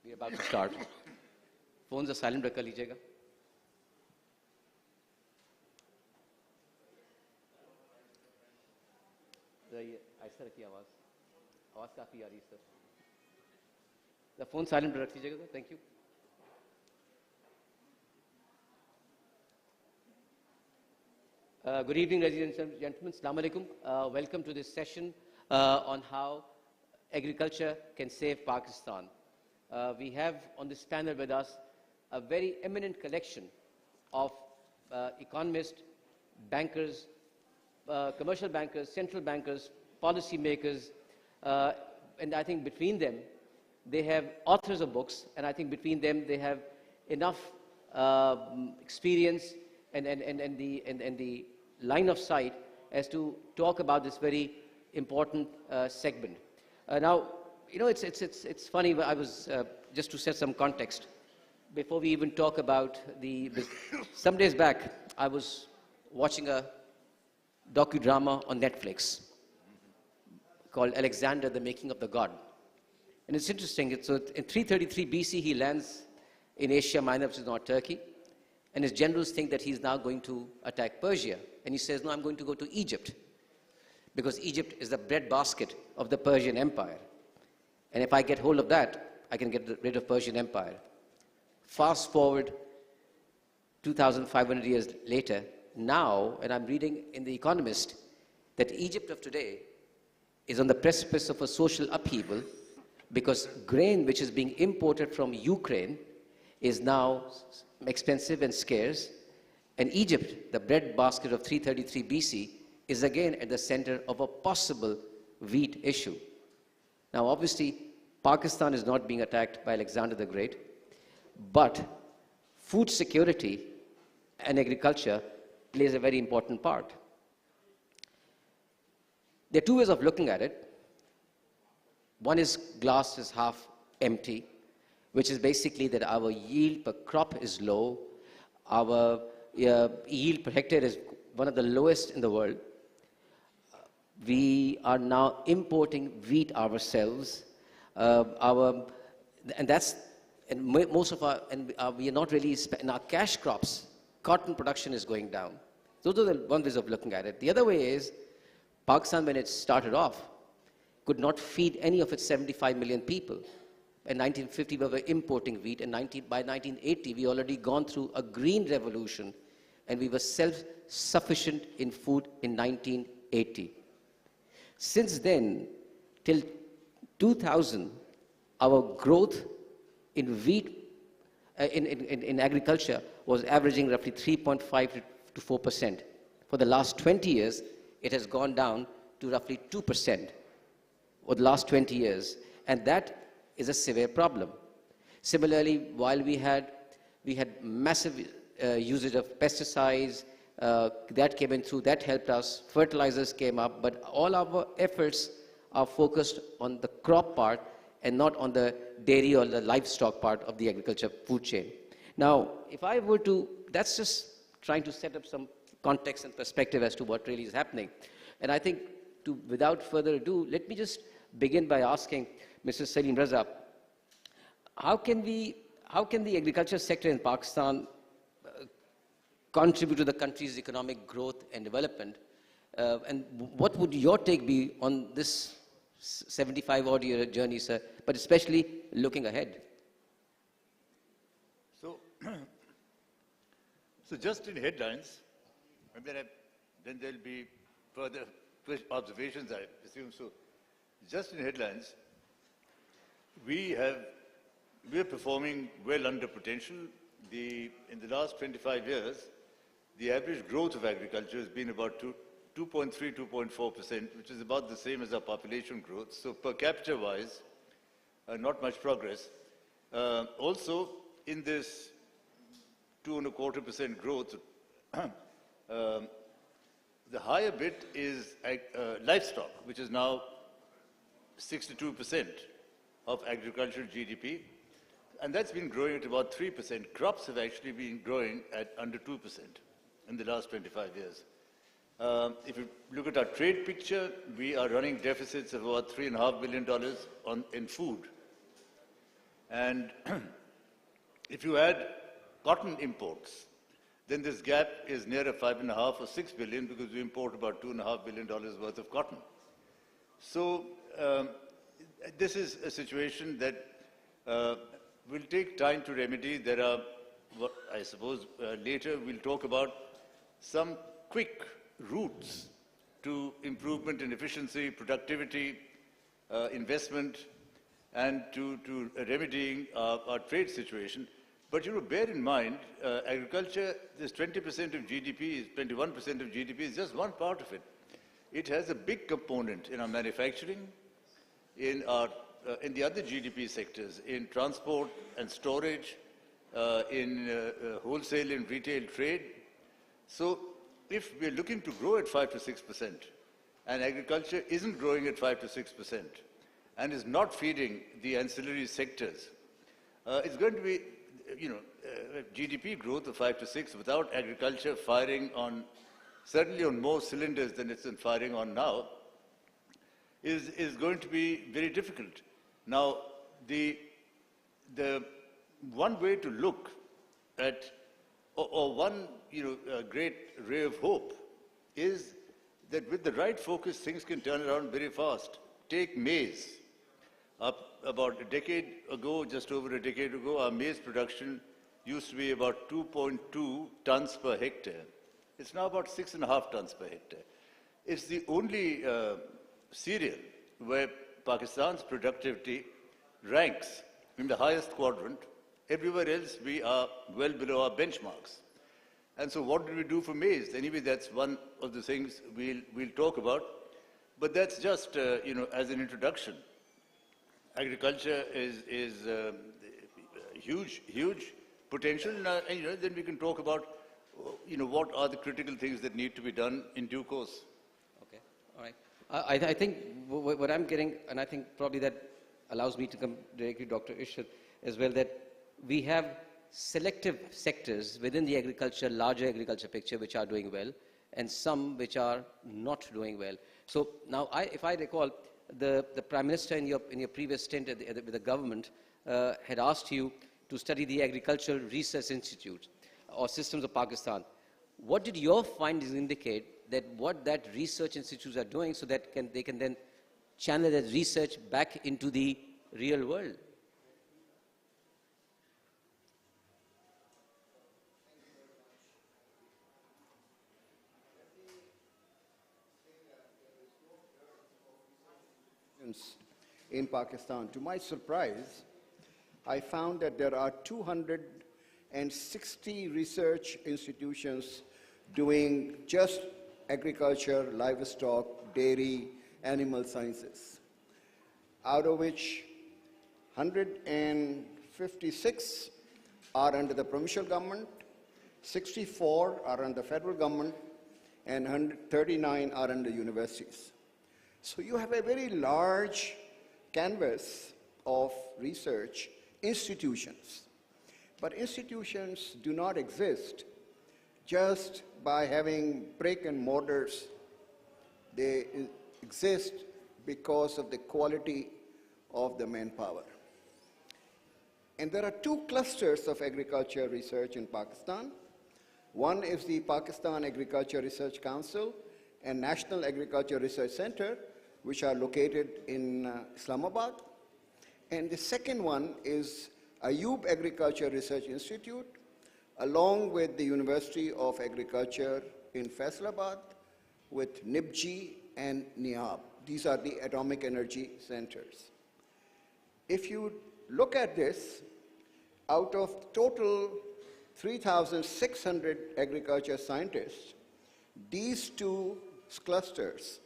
We're about to start. Phones are silent रख लीजिएगा. ये ऐसा रखिए आवाज़ काफ़ी आ रही है सर. The phone silent रख लीजिएगा. Thank you. Good evening, ladies and gentlemen. Assalamu alaikum. Welcome to this session on how agriculture can save Pakistan. We have on this panel with us a very eminent collection of economists, bankers, commercial bankers, central bankers, policy makers, and I think between them, they have authors of books, and I think between them, they have enough experience and the line of sight as to talk about this very important segment. Now, you know, it's funny. I was just to set some context before we even talk about some days back, I was watching a docudrama on Netflix called Alexander, the Making of the God. And it's interesting. So in 333 BC, he lands in Asia Minor, which is not Turkey. And his generals think that he's now going to attack Persia. And he says, no, I'm going to go to Egypt, because Egypt is the breadbasket of the Persian Empire. And if I get hold of that, I can get rid of Persian Empire. Fast forward 2,500 years later, now, and I'm reading in The Economist, that Egypt of today is on the precipice of a social upheaval because grain which is being imported from Ukraine is now expensive and scarce. And Egypt, the breadbasket of 333 BC, is again at the center of a possible wheat issue. Now, obviously, Pakistan is not being attacked by Alexander the Great, but food security and agriculture plays a very important part. There are two ways of looking at it. One is glass is half empty, which is basically that our yield per crop is low. Our yield per hectare is one of the lowest in the world. We are now importing wheat ourselves. We are not really, in our cash crops, cotton production is going down. Those are the one ways of looking at it. The other way is, Pakistan, when it started off, could not feed any of its 75 million people. In 1950, we were importing wheat, and by 1980, we already gone through a green revolution, and we were self-sufficient in food in 1980. Since then, till 2000, our growth in wheat, in agriculture, was averaging roughly 3.5 to 4%. For the last 20 years, it has gone down to roughly 2% for the last 20 years. And that is a severe problem. Similarly, while we had massive usage of pesticides, that came in through, that helped us. Fertilizers came up, but all our efforts are focused on the crop part and not on the dairy or the livestock part of the agriculture food chain. Now, if I were to, that's just trying to set up some context and perspective as to what really is happening. And I think, without further ado, let me just begin by asking Mr. Salim, Raza, how can the agriculture sector in Pakistan contribute to the country's economic growth and development? And what would your take be on this 75-odd-year journey, sir, but especially looking ahead? So just in headlines, and then there'll be further observations, I assume. So just in headlines, we are performing well under potential. In the last 25 years, the average growth of agriculture has been about 2.3, 2.4%, which is about the same as our population growth. So per capita wise, not much progress. Also, in this 2.25% growth, the higher bit is livestock, which is now 62% of agricultural GDP. And that's been growing at about 3%. Crops have actually been growing at under 2% in the last 25 years. If you look at our trade picture, we are running deficits of about $3.5 billion in food. And if you add cotton imports, then this gap is nearer 5.5 or 6 billion because we import about $2.5 billion worth of cotton. So this is a situation that will take time to remedy. There are, what I suppose later we'll talk about some quick routes to improvement in efficiency, productivity, investment, and to remedying our trade situation. But you know, bear in mind, agriculture, this 20% of GDP, 21% of GDP is just one part of it. It has a big component in our manufacturing, in the other GDP sectors, in transport and storage, in wholesale and retail trade. So if we're looking to grow at 5 to 6%, and agriculture isn't growing at 5 to 6%, and is not feeding the ancillary sectors, it's going to be, you know, GDP growth of 5 to 6 without agriculture firing on, certainly on more cylinders than it's firing on now, is going to be very difficult. Now, the one way to look at, or one great ray of hope, is that with the right focus, things can turn around very fast. Take maize. About a decade ago, just over a decade ago, our maize production used to be about 2.2 tons per hectare. It's now about 6.5 tons per hectare. It's the only cereal where Pakistan's productivity ranks in the highest quadrant. Everywhere else, we are well below our benchmarks. And so what did we do for maize? Anyway, that's one of the things we'll talk about. But that's just, as an introduction. Agriculture is huge potential, and then we can talk about, what are the critical things that need to be done in due course. Okay, all right. I think what I'm getting, and I think probably that allows me to come directly to Dr. Ishrat as well, that we have selective sectors within the larger agriculture picture, which are doing well, and some which are not doing well. So now, if I recall, the Prime Minister in your previous stint with the government had asked you to study the Agricultural Research Institute or Systems of Pakistan. What did your findings indicate that what that research institutes are doing so that they can then channel that research back into the real world? In Pakistan. To my surprise, I found that there are 260 research institutions doing just agriculture, livestock, dairy, animal sciences, out of which 156 are under the provincial government, 64 are under the federal government, and 139 are under universities. So you have a very large canvas of research institutions. But institutions do not exist just by having brick and mortars. They exist because of the quality of the manpower. And there are two clusters of agriculture research in Pakistan. One is the Pakistan Agriculture Research Council and National Agriculture Research Center, which are located in Islamabad. And the second one is Ayub Agriculture Research Institute, along with the University of Agriculture in Faisalabad, with NIBG and NIAB. These are the atomic energy centers. If you look at this, out of total 3,600 agriculture scientists, these two clusters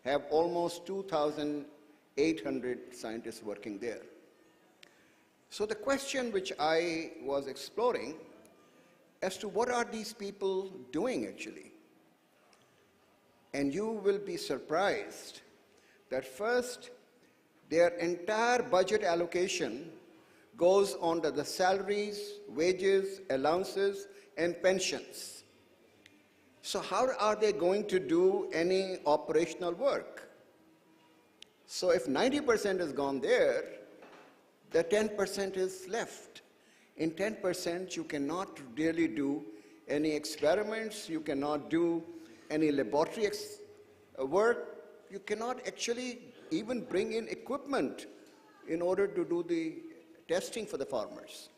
have almost 2,800 scientists working there. So the question which I was exploring as to what are these people doing actually? And you will be surprised that first, their entire budget allocation goes on to the salaries, wages, allowances, and pensions. So how are they going to do any operational work? So if 90% has gone there, the 10% is left. In 10%, you cannot really do any experiments, you cannot do any laboratory work, you cannot actually even bring in equipment in order to do the testing for the farmers.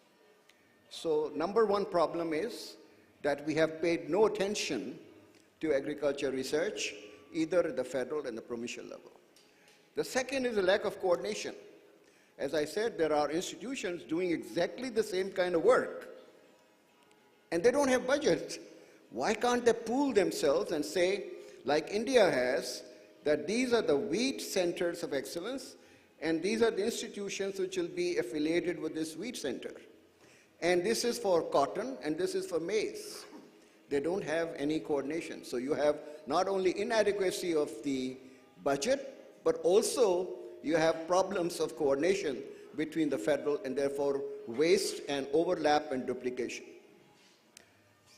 So number one problem is that we have paid no attention to agriculture research, either at the federal and the provincial level. The second is a lack of coordination. As I said, there are institutions doing exactly the same kind of work, and they don't have budget. Why can't they pool themselves and say, like India has, that these are the wheat centers of excellence, and these are the institutions which will be affiliated with this wheat center. And this is for cotton, and this is for maize. They don't have any coordination. So you have not only inadequacy of the budget, but also you have problems of coordination between the federal, and therefore waste and overlap and duplication.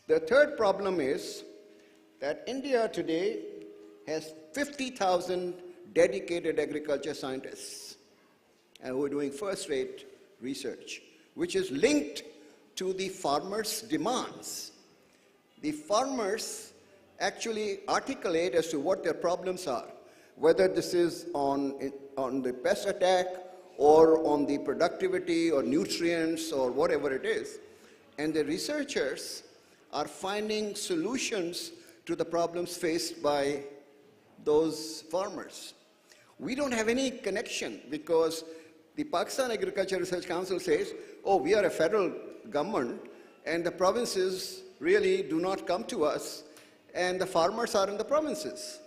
The third problem is that India today has 50,000 dedicated agriculture scientists who are doing first-rate research, which is linked to the farmers' demands. The farmers actually articulate as to what their problems are, whether this is on the pest attack or on the productivity or nutrients or whatever it is. And the researchers are finding solutions to the problems faced by those farmers. We don't have any connection because the Pakistan Agriculture Research Council says, oh, we are a federal government and the provinces really do not come to us and the farmers are in the provinces.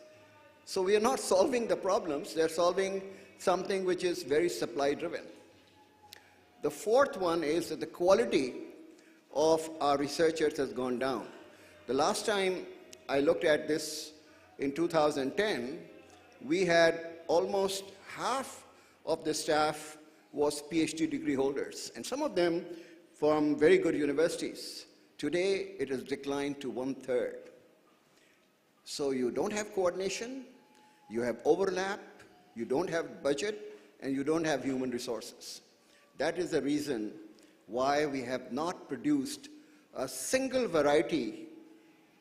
So we are not solving the problems, they're solving something which is very supply driven. The fourth one is that the quality of our researchers has gone down. The last time I looked at this in 2010, we had almost half of the staff was PhD degree holders, and some of them from very good universities. Today, it has declined to 1/3. So you don't have coordination, you have overlap, you don't have budget, and you don't have human resources. That is the reason why we have not produced a single variety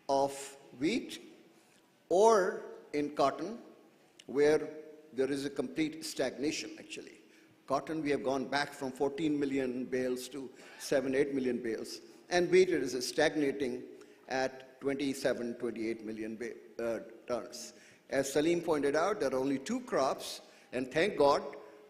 of wheat or in cotton, where there is a complete stagnation, actually. Cotton, we have gone back from 14 million bales to 7-8 million bales. And wheat is stagnating at 27, 28 million tons. As Salim pointed out, there are only 2 crops, and thank God,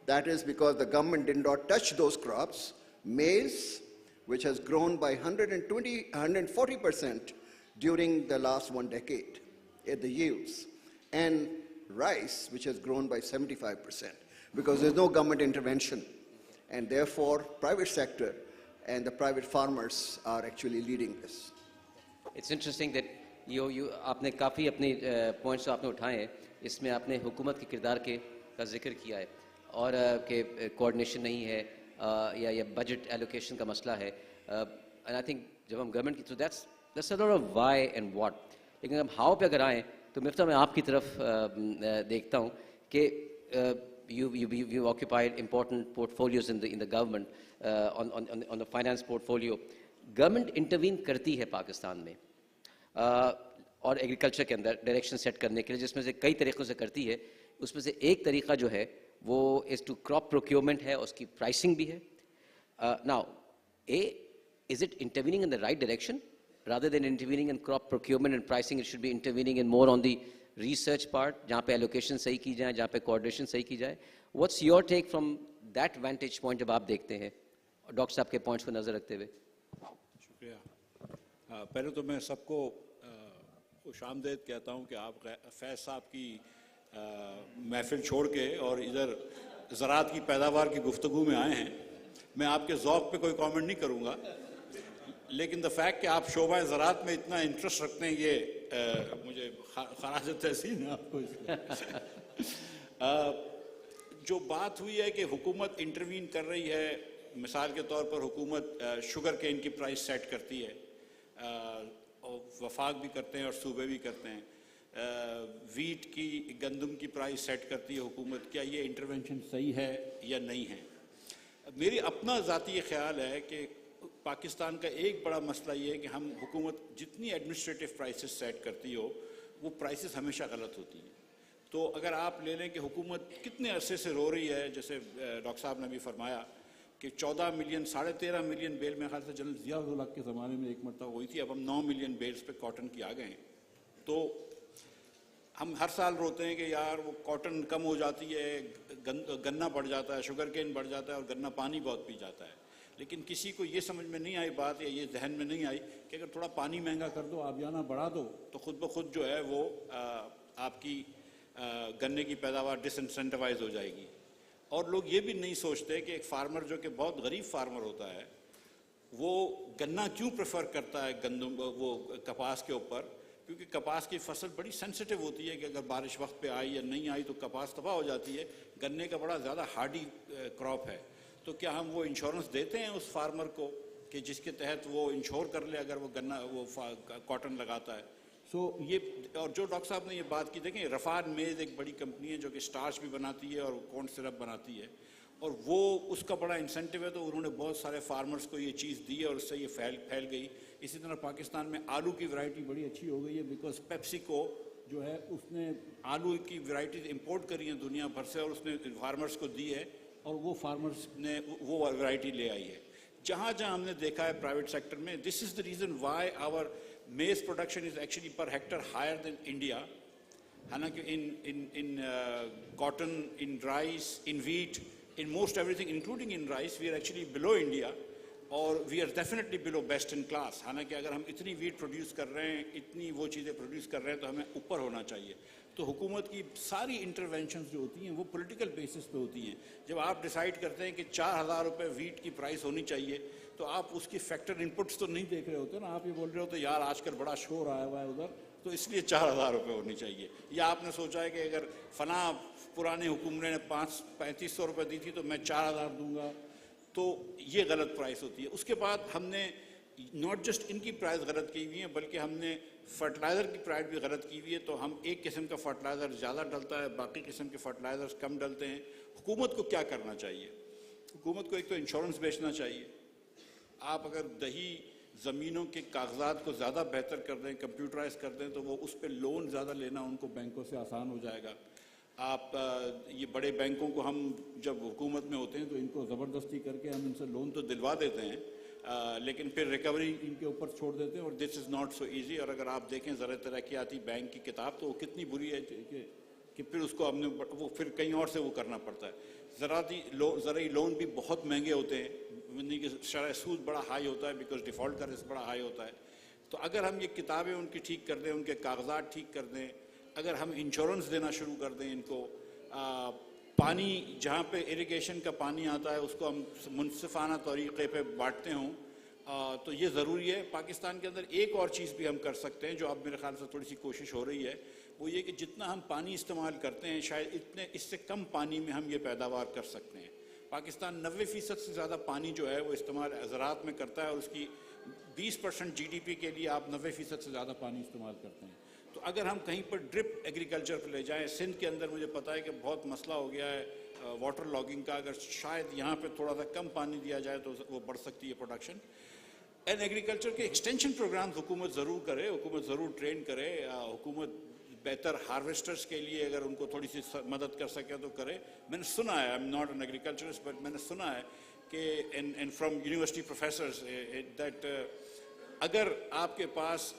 that is because the government did not touch those crops. Maize, which has grown by 140% during the last 1 decade at the yields, and rice, which has grown by 75%, because there's no government intervention, and therefore private sector and the private farmers are actually leading this. It's interesting that आपने काफ़ी अपने points आपने उठाए हैं, इसमें आपने हुकूमत के किरदार का जिक्र किया है और कि coordination नहीं है या budget allocation का मसला है, and I think जब हम government की, so that's a lot of why and what. लेकिन हम how पे अगर आएँ तो मिफ्ता मैं आपकी तरफ देखता हूँ कि you occupied important portfolios in the government on the finance portfolio. Government intervene करती है पाकिस्तान में और एग्रीकल्चर के अंदर डायरेक्शन सेट करने के लिए, जिसमें से कई तरीक़ों से करती है. उसमें से एक तरीक़ा जो है वो इस टू क्रॉप प्रोक्योरमेंट है, उसकी प्राइसिंग भी है. Now is it intervening in the right direction rather than intervening in crop procurement and pricing? It should be intervening in more on the research part, जहाँ पे allocation सही की जाए, जहाँ पे coordination सही की जाए. What's your take from that vantage point जब आप देखते हैं डॉक्टर साहब के पॉइंट्स को नजर रखते हुए? शुक्रिया. पहले तो मैं सबको खुशामदीद कहता हूँ कि आप फैज साहब की महफिल छोड़ के और इधर ज़राअत की पैदावार की गुफ्तगू में आए हैं. मैं आपके ज़ौक़ पे कोई कमेंट नहीं करूँगा, लेकिन द फैक्ट कि आप शोबा ज़राअत में इतना इंटरेस्ट रखते हैं, ये मुझे खराज तहसीन है आपको. जो बात हुई है कि हुकूमत इंटरवीन कर रही है, मिसाल के तौर पर हुकूमत शुगर केन की प्राइस सेट करती है, और वफाक भी करते हैं और सूबे भी करते हैं. वीट की, गंदम की प्राइस सेट करती है हुकूमत. क्या ये इंटरवेंशन सही है या नहीं है? میری اپنا ذاتی یہ خیال ہے کہ پاکستان کا ایک بڑا مسئلہ یہ ہے کہ ہم حکومت جتنی ایڈمنسٹریٹو پرائسز سیٹ کرتی ہو وہ پرائسز ہمیشہ غلط ہوتی ہیں. تو اگر آپ لے لیں کہ حکومت کتنے عرصے سے رو رہی ہے, جیسے ڈاکٹر صاحب نے بھی فرمایا کہ 14 ملین 13.5 ملین بیل میں خیال سے جنرل ضیاء الحق کے زمانے میں ایک مرتبہ ہوئی تھی, اب ہم 9 ملین بیلز پہ کاٹن کی آ گئے ہیں. تو ہم ہر سال روتے ہیں کہ یار وہ کاٹن کم ہو جاتی ہے, گنا بڑھ جاتا ہے, شوگر کین بڑھ جاتا ہے اور گنا پانی بہت پی جاتا ہے. لیکن کسی کو یہ سمجھ میں نہیں آئی بات, یا یہ ذہن میں نہیں آئی کہ اگر تھوڑا پانی مہنگا کر دو, آبیانہ بڑھا دو, تو خود بخود جو ہے وہ آپ کی گنے کی پیداوار ڈس انسینٹیوائز ہو جائے گی. اور لوگ یہ بھی نہیں سوچتے کہ ایک فارمر جو کہ بہت غریب فارمر ہوتا ہے وہ گنا کیوں پریفر کرتا ہے گندم وہ کپاس کے اوپر, کیونکہ کپاس کی فصل بڑی سینسیٹیو ہوتی ہے کہ اگر بارش وقت پہ آئی یا نہیں آئی تو کپاس تباہ ہو جاتی ہے. گنے کا بڑا زیادہ ہارڈی کراپ ہے. تو کیا ہم وہ انشورنس دیتے ہیں اس فارمر کو کہ جس کے تحت وہ انشور کر لے اگر وہ گنا وہ کاٹن لگاتا ہے؟ یہ اور جو ڈاکٹر صاحب نے یہ بات کی, دیکھیں رفاد میز ایک بڑی کمپنی ہے جو کہ اسٹارچ بھی بناتی ہے اور کورن سرپ بناتی ہے, اور وہ اس کا بڑا انسینٹیو ہے, تو انہوں نے بہت سارے فارمرز کو یہ چیز دی ہے اور اس سے یہ پھیل گئی. اسی طرح پاکستان میں آلو کی ورائٹی بڑی اچھی ہو گئی ہے, بیکاز پیپسی کو جو ہے اس نے آلو کی ورائٹیز امپورٹ کری ہیں دنیا بھر سے اور اس نے فارمرز کو دی ہے, اور وہ فارمرز نے وہ ورائٹی لے آئی ہے. جہاں جہاں ہم نے دیکھا ہے پرائیویٹ سیکٹر میں, this is the reason why our maize production is actually per hectare higher than India. حالانکہ in cotton, in rice, in wheat, in most everything including in rice we are actually below India, اور we are definitely below best in class. حالانکہ اگر ہم اتنی wheat produce کر رہے ہیں, اتنی وہ چیزیں پروڈیوس کر رہے ہیں, تو ہمیں اوپر ہونا چاہیے. تو حکومت کی ساری انٹرونشنز جو ہوتی ہیں وہ پولیٹیکل بیسس پہ ہوتی ہیں. جب آپ ڈیسائیڈ کرتے ہیں کہ 4,000 روپے ویٹ کی پرائس ہونی چاہیے, تو آپ اس کی فیکٹر انپٹس تو نہیں دیکھ رہے ہوتے نا, آپ یہ بول رہے ہوتے یار آج کل بڑا شور آیا ہوا ہے ادھر تو اس لیے 4,000 روپے ہونی چاہیے. یا آپ نے سوچا ہے کہ اگر فلاں پرانے حکومت نے 3,500 روپے دی تھی تو میں 4,000 دوں گا, تو یہ غلط پرائس ہوتی ہے. اس کے بعد ہم نے ناٹ جسٹ ان کی پرائز غلط کی ہوئی ہیں بلکہ ہم نے فرٹیلائزر کی پرائز بھی غلط کی ہوئی ہے. تو ہم ایک قسم کا فرٹیلائزر زیادہ ڈلتا ہے, باقی قسم کے فرٹیلائزرز کم ڈلتے ہیں. حکومت کو کیا کرنا چاہیے؟ حکومت کو ایک تو انشورنس بیچنا چاہیے. آپ اگر دیہی زمینوں کے کاغذات کو زیادہ بہتر کر دیں, کمپیوٹرائز کر دیں, تو وہ اس پہ لون زیادہ لینا ان کو بینکوں سے آسان ہو جائے گا. آپ یہ بڑے بینکوں کو ہم جب حکومت میں ہوتے ہیں تو ان کو زبردستی کر کے ہم ان سے لون تو دلوا دیتے ہیں, لیکن پھر ریکوری ان کے اوپر چھوڑ دیتے ہیں, اور دس از ناٹ سو ایزی. اور اگر آپ دیکھیں زرعی ترقیاتی بینک کی کتاب تو وہ کتنی بری ہے کہ پھر اس کو ہم نے وہ پھر کہیں اور سے وہ کرنا پڑتا ہے. زرعی لون بھی بہت مہنگے ہوتے ہیں, شرح سود بڑا ہائی ہوتا ہے بیکاز ڈیفالٹ کا رسک بڑا ہائی ہوتا ہے. تو اگر ہم یہ کتابیں ان کی ٹھیک کر دیں, ان کے کاغذات ٹھیک کر دیں, اگر ہم انشورنس دینا شروع کر دیں ان کو, پانی جہاں پہ اریگیشن کا پانی آتا ہے اس کو ہم منصفانہ طریقے پہ بانٹتے ہوں, تو یہ ضروری ہے. پاکستان کے اندر ایک اور چیز بھی ہم کر سکتے ہیں جو اب میرے خیال سے تھوڑی سی کوشش ہو رہی ہے, وہ یہ کہ جتنا ہم پانی استعمال کرتے ہیں شاید اس سے کم پانی میں ہم یہ پیداوار کر سکتے ہیں. پاکستان 90% سے زیادہ پانی جو ہے وہ استعمال زراعت میں کرتا ہے, اور اس کی 20% جی ڈی پی کے لیے آپ 90% سے زیادہ پانی استعمال کرتے ہیں. تو اگر ہم کہیں پر ڈرپ ایگریکلچر پہ لے جائیں, سندھ کے اندر مجھے پتا ہے کہ بہت مسئلہ ہو گیا ہے واٹر لاگنگ کا, اگر شاید یہاں پہ تھوڑا سا کم پانی دیا جائے تو وہ بڑھ سکتی ہے پروڈکشن. اینڈ ایگریکلچر کے ایکسٹینشن پروگرام حکومت ضرور کرے, حکومت ضرور ٹرین کرے, حکومت بہتر ہارویسٹرز کے لیے اگر ان کو تھوڑی سی مدد کر سکے تو کرے. میں نے سنا ہے, آئی am not an agriculturist, but میں نے سنا ہے کہ and from university professors that اگر آپ کے پاس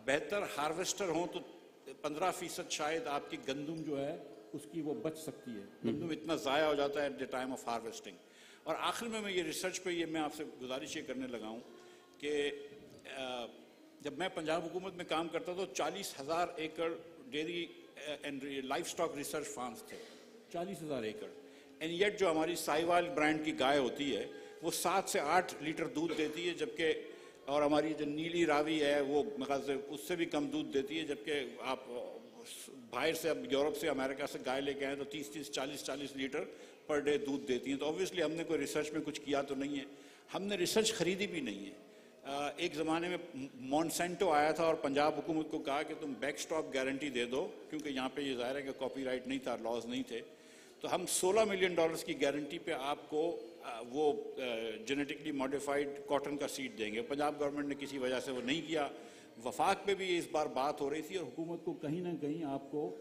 بہتر ہارویسٹر ہوں تو 15% شاید آپ کی گندم جو ہے اس کی وہ بچ سکتی ہے. گندم اتنا ضائع ہو جاتا ہے at the time of harvesting. اور آخر میں یہ ریسرچ پہ یہ میں آپ سے گزارش یہ کرنے لگا ہوں کہ جب میں پنجاب حکومت میں کام کرتا تو 40,000 ایکڑ dairy and livestock research farms تھے, 40,000 ایکڑ. اینڈ یٹ جو ہماری سائیوال برانڈ کی گائے ہوتی ہے وہ 7 سے 8 لیٹر دودھ دیتی ہے, جبکہ اور ہماری جو نیلی راوی ہے وہ مقاصد اس سے بھی کم دودھ دیتی ہے, جبکہ آپ باہر سے اب یورپ سے امریکہ سے گائے لے کے آئیں تو 30 40 لیٹر پر ڈے دودھ دیتی ہیں. تو اوبویسلی ہم نے کوئی ریسرچ میں کچھ کیا تو نہیں ہے, ہم نے ریسرچ خریدی بھی نہیں ہے. ایک زمانے میں مونسینٹو آیا تھا اور پنجاب حکومت کو کہا کہ تم بیک سٹاپ گارنٹی دے دو, کیونکہ یہاں پہ یہ ظاہر ہے کہ کاپی رائٹ نہیں تھا, لاز نہیں تھے. تو ہم $16 ملین کی گارنٹی پہ آپ کو وہ جینیٹکلی ماڈیفائڈ کاٹن کا سیڈ دیں گے. پنجاب گورنمنٹ نے کسی وجہ سے وہ نہیں کیا. وفاق پہ بھی اس بار بات ہو رہی تھی, اور حکومت کو کہیں نہ کہیں آپ کو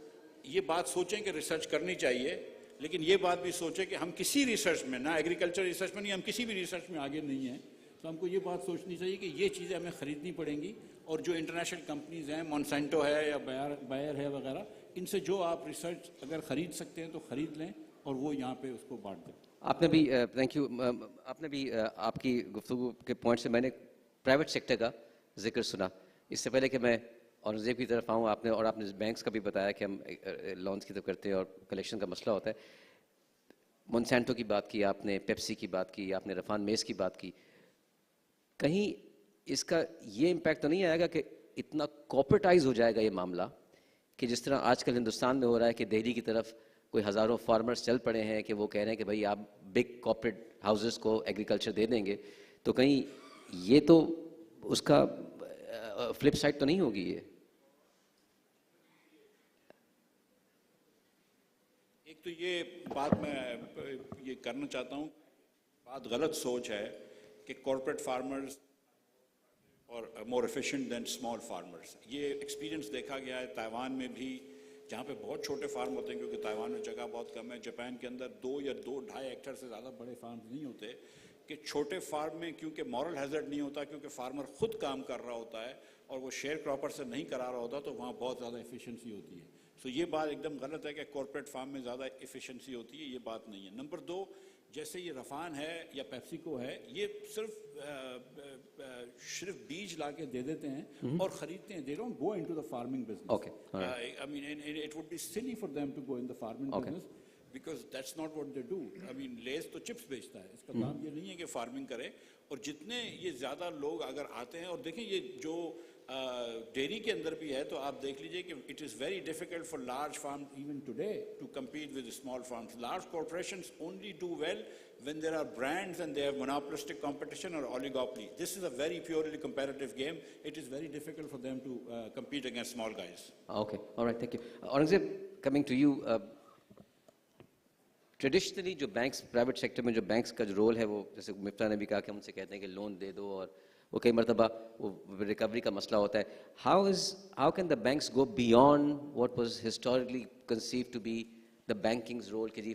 یہ بات سوچیں کہ ریسرچ کرنی چاہیے, لیکن یہ بات بھی سوچیں کہ ہم کسی ریسرچ میں, نہ ایگریکلچر ریسرچ میں نہیں, ہم کسی بھی ریسرچ میں آگے نہیں ہیں. تو ہم کو یہ بات سوچنی چاہیے کہ یہ چیزیں ہمیں خریدنی پڑیں گی, اور جو انٹرنیشنل کمپنیز ہیں, مونسینٹو ہے یا بائر ہے وغیرہ, ان سے جو آپ ریسرچ اگر خرید سکتے ہیں تو خرید لیں, اور وہ یہاں پہ اس کو بانٹ دیں. آپ نے بھی تھینک یو, آپ نے بھی آپ کی گفتگو کے پوائنٹ سے میں نے پرائیویٹ سیکٹر کا ذکر سنا. اس سے پہلے کہ میں اورنگزیب کی طرف آؤں, آپ نے بینکس کا بھی بتایا کہ ہم لونس کی طرف کرتے ہیں اور کلیکشن کا مسئلہ ہوتا ہے. مونسینٹو کی بات کی آپ نے, پیپسی کی بات کی آپ نے, رفان میس کی بات کی. کہیں اس کا یہ امپیکٹ تو نہیں آئے گا کہ اتنا کارپوریٹائز ہو جائے گا یہ معاملہ, کہ جس طرح آج کل ہندوستان میں ہو رہا ہے کہ دہلی کی طرف کوئی ہزاروں فارمرز چل پڑے ہیں کہ وہ کہہ رہے ہیں کہ بھائی آپ بگ کارپوریٹ ہاؤسز کو ایگریکلچر دے دیں گے, تو کہیں یہ تو اس کا فلپ سائڈ تو نہیں ہوگی یہ؟ ایک تو یہ بات میں یہ کرنا چاہتا ہوں, بات غلط سوچ ہے کہ کارپوریٹ فارمرز اور مور ایفیشینٹ دین اسمال فارمرز. یہ ایکسپیرینس دیکھا گیا ہے تائیوان میں بھی, جہاں پہ بہت چھوٹے فارم ہوتے ہیں, کیونکہ تائیوان میں جگہ بہت کم ہے. جاپان کے اندر 2 یا 2.5 ہیکٹر سے زیادہ بڑے فارمز نہیں ہوتے, کہ چھوٹے فارم میں کیونکہ مورل ہیزرڈ نہیں ہوتا, کیونکہ فارمر خود کام کر رہا ہوتا ہے اور وہ شیئر کراپر سے نہیں کرا رہا ہوتا, تو وہاں بہت زیادہ ایفیشنسی ہوتی ہے. سو یہ بات ایک دم غلط ہے کہ کارپوریٹ فارم میں زیادہ ایفیشنسی ہوتی ہے, یہ بات نہیں ہے. نمبر 2, جیسے یہ رفان ہے یا پیپسیکو ہے, یہ صرف بیج لا کے دے دیتے ہیں اور خریدتے ہیں. They don't go into the farming business. Okay. I mean, it would be silly for them to go in the farming business, because that's not what they do. I mean, Lay's تو chips بیچتا ہے, اس کا کام یہ نہیں ہے کہ farming کرے. اور جتنے یہ زیادہ لوگ اگر آتے ہیں, اور دیکھیں یہ جو ڈیری کے اندر بھی ہے, تو آپ دیکھ لیجئے کہ it is very difficult for large farms even today to compete with the small farms. Large corporations only do well when there are brands and they have monopolistic competition or oligopoly. This is a very purely competitive game. It is very difficult for them to compete against small guys. Okay, all right, thank you. Aurangzeb, coming to you, traditionally جو banks, private sector میں جو banks کا جو role ہے, وہ جیسے مفتاح نے بھی کہا کہ ہم ان سے کہتے ہیں کہ لون دے دو, اور وہ کئی مرتبہ وہ ریکوری کا مسئلہ ہوتا ہے. How can the banks go beyond what was historically conceive to be the bankings role, کہ جی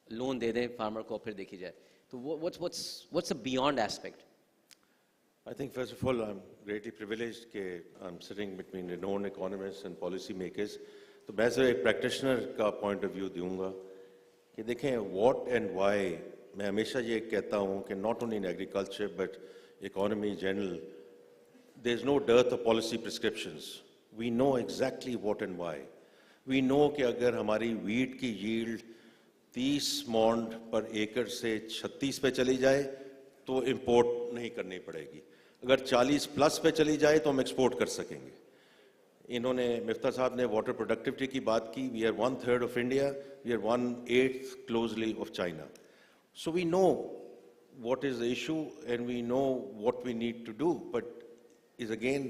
لون دے دیں فارمر کو پھر دیکھی جائے, تو what's a beyond aspect? I think first of all I'm greatly privileged کہ I'm sitting between renowned economists and policy makers. تو میں سے ایک پریکٹیشنر کا پوائنٹ آف ویو دوں گا کہ دیکھیں واٹ اینڈ وائی. میں ہمیشہ یہ کہتا ہوں کہ not only in agriculture but economy general, there is no dearth of policy prescriptions. We know exactly what and why. We know کہ اگر ہماری ویٹ کی yield 30 مونڈ پر ایکڑ سے 36 پہ چلی جائے تو امپورٹ نہیں کرنی پڑے گی, اگر 40 پلس پہ چلی جائے تو ہم ایکسپورٹ کر سکیں گے. انہوں نے, مفتاح صاحب نے واٹر پروڈکٹیوٹی کی بات کی. We are 1/3 of India, we are 1/8 closely of China. So we know what is the issue and we know what we need to do, but is again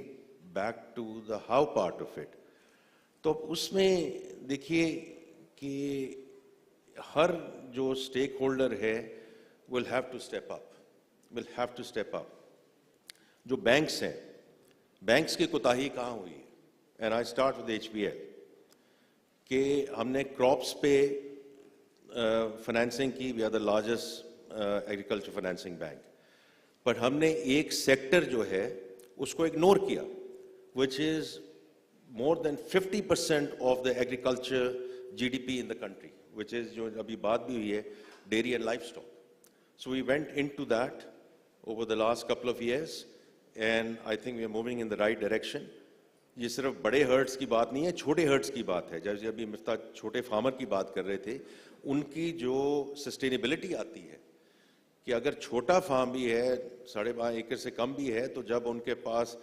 back to the how part of it. تو اس میں دیکھیے کہ ہر جو stake holder ہے will have to step up. جو banks ہیں, banks کی کوتاہی کہاں ہوئی ہے, and I start with HBL, کہ ہم نے کراپس پہ فائنینسنگ کی. We are the largest agriculture financing bank, پر ہم نے ایک سیکٹر جو ہے اس کو اگنور کیا, which is more than 50% of the agriculture GDP in the country, which is, جو ابھی بات بھی ہوئی ہے, dairy and livestock. So we went into that over the last couple of years, and I think we are moving in the right direction. یہ صرف بڑے hurts کی بات نہیں ہے, چھوٹے ہرٹس کی بات ہے. جیسے ابھی مفتاح چھوٹے فارمر کی بات کر رہے تھے, ان کی جو سسٹینیبلٹی آتی ہے کہ اگر چھوٹا فارم بھی ہے, 12.5 ایکڑ سے کم بھی ہے, تو جب ان کے پاس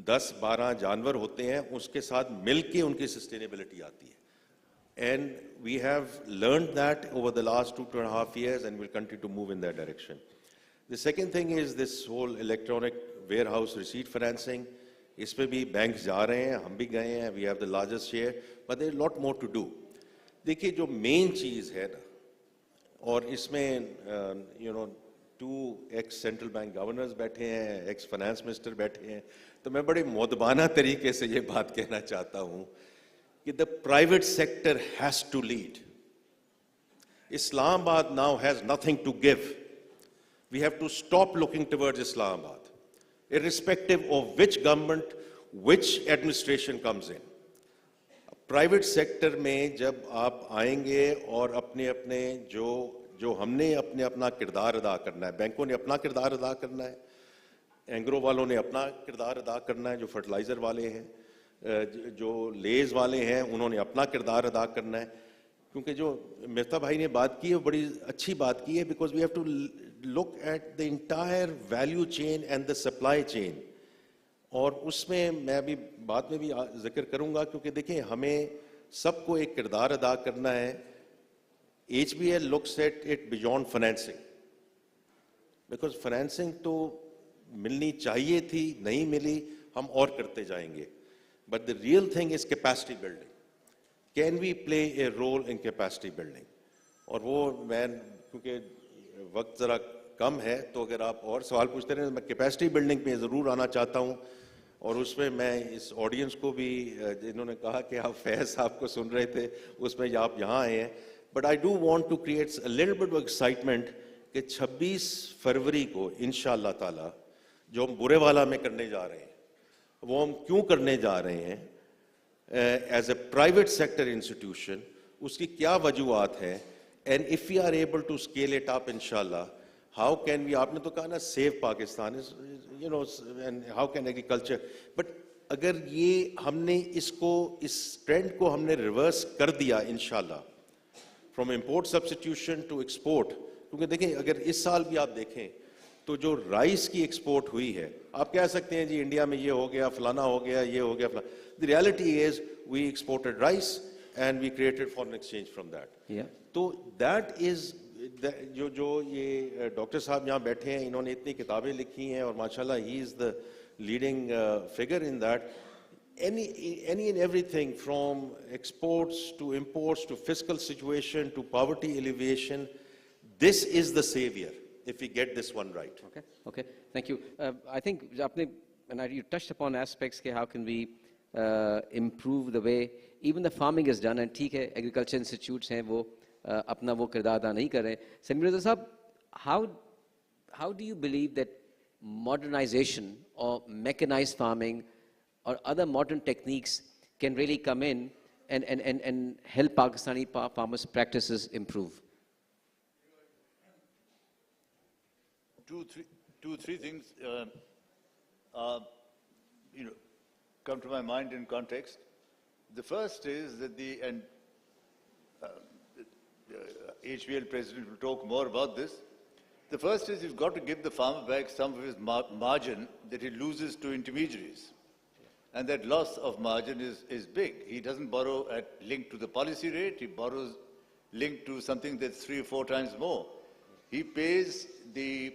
10-12 جانور ہوتے ہیں, اس کے ساتھ مل کے ان کی سسٹینیبلٹی آتی ہے. And we have learned that over the last 2.5 years and we'll continue to move in that direction. The second thing is this whole electronic warehouse receipt financing. اس پہ بھی بینکس جا رہے ہیں, ہم بھی گئے ہیں, we have the largest share, but there is a lot more to do. دیکھیے جو مین چیز ہے نا, और इसमें you know 2 x central bank governors बैठे हैं, एक्स फाइनेंस मिनिस्टर बैठे हैं, तो मैं बड़े मुदबाना तरीके से ये बात कहना चाहता हूँ कि the private sector has to lead. Islamabad now has nothing to give. We have to stop looking towards Islamabad, irrespective of which government, which administration comes in. Private sector में जब आप आएंगे और अपने अपने जो हमने अपने अपना किरदार अदा करना है, बैंकों ने अपना किरदार अदा करना है, एंग्रो वालों ने अपना किरदार अदा करना है, जो फर्टिलाइज़र वाले हैं, जो लेज वाले हैं, उन्होंने अपना किरदार अदा करना है. क्योंकि जो मिफ्ता भाई ने बात की है बड़ी अच्छी बात की है, because we have to look at the entire value chain and the supply chain. और उसमें मैं अभी बाद में भी जिक्र करूंगा, क्योंकि देखिए हमें सबको एक किरदार अदा करना है. HBL looks at it beyond financing, because financing तो मिलनी चाहिए थी, नहीं मिली, हम और करते जाएंगे. But the real thing is capacity building. Can we play a role in capacity building? और वो मैं, क्योंकि वक्त ज़रा कम है, तो अगर आप और सवाल पूछते रहे, मैं कैपेसिटी बिल्डिंग पे ज़रूर आना चाहता हूँ. और उसमें मैं इस ऑडियंस को भी, जिन्होंने कहा कि आप फैज़ साहब को सुन रहे थे, उसमें आप यहाँ आए हैं, but I do want to create a little bit of excitement कि 26 फरवरी को इंशाअल्लाह ताला जो हम बुरेवाला में करने जा रहे हैं, वो हम क्यों करने जा रहे हैं as a private sector institution, उसकी क्या वजूहत हैं, and if we are able to scale it up इंशाअल्लाह, हाउ कैन वी, आपने तो कहा ना save Pakistan, you know, and how can agriculture, but अगर ये हमने इसको, इस ट्रेंड को हमने रिवर्स कर दिया इंशाल्लाह, from import substitution to export. क्योंकि देखें अगर इस साल भी आप देखें तो जो राइस की एक्सपोर्ट हुई है, आप कह सकते हैं जी इंडिया में ये हो गया, फलाना हो गया, ये हो गया, फलाना. The reality is we exported rice and we created foreign exchange from that. तो दैट इज जो ये डॉक्टर साहब यहाँ बैठे हैं, इन्होंने इतनी किताबें लिखी हैं और माशाल्लाह he is the leading figure in that. any and everything from exports to imports to fiscal situation to poverty alleviation, this is the savior if we get this one right. Okay, thank you. I think you touched upon aspects ke how can we improve the way even the farming is done, and theek hai agriculture institutes hain wo apna wo kirdar ada nahi kar rahe. Salim Raza sahab, how do you believe that modernization or mechanized farming or other modern techniques can really come in and help Pakistani farmers' practices improve? Two, three things come to my mind in context. The first is that HBL president will talk more about this. The first is you've got to give the farmer back some of his margin that he loses to intermediaries. And that loss of margin is big. He doesn't borrow linked to the policy rate. He borrows linked to something that's 3 or 4 times more. He pays the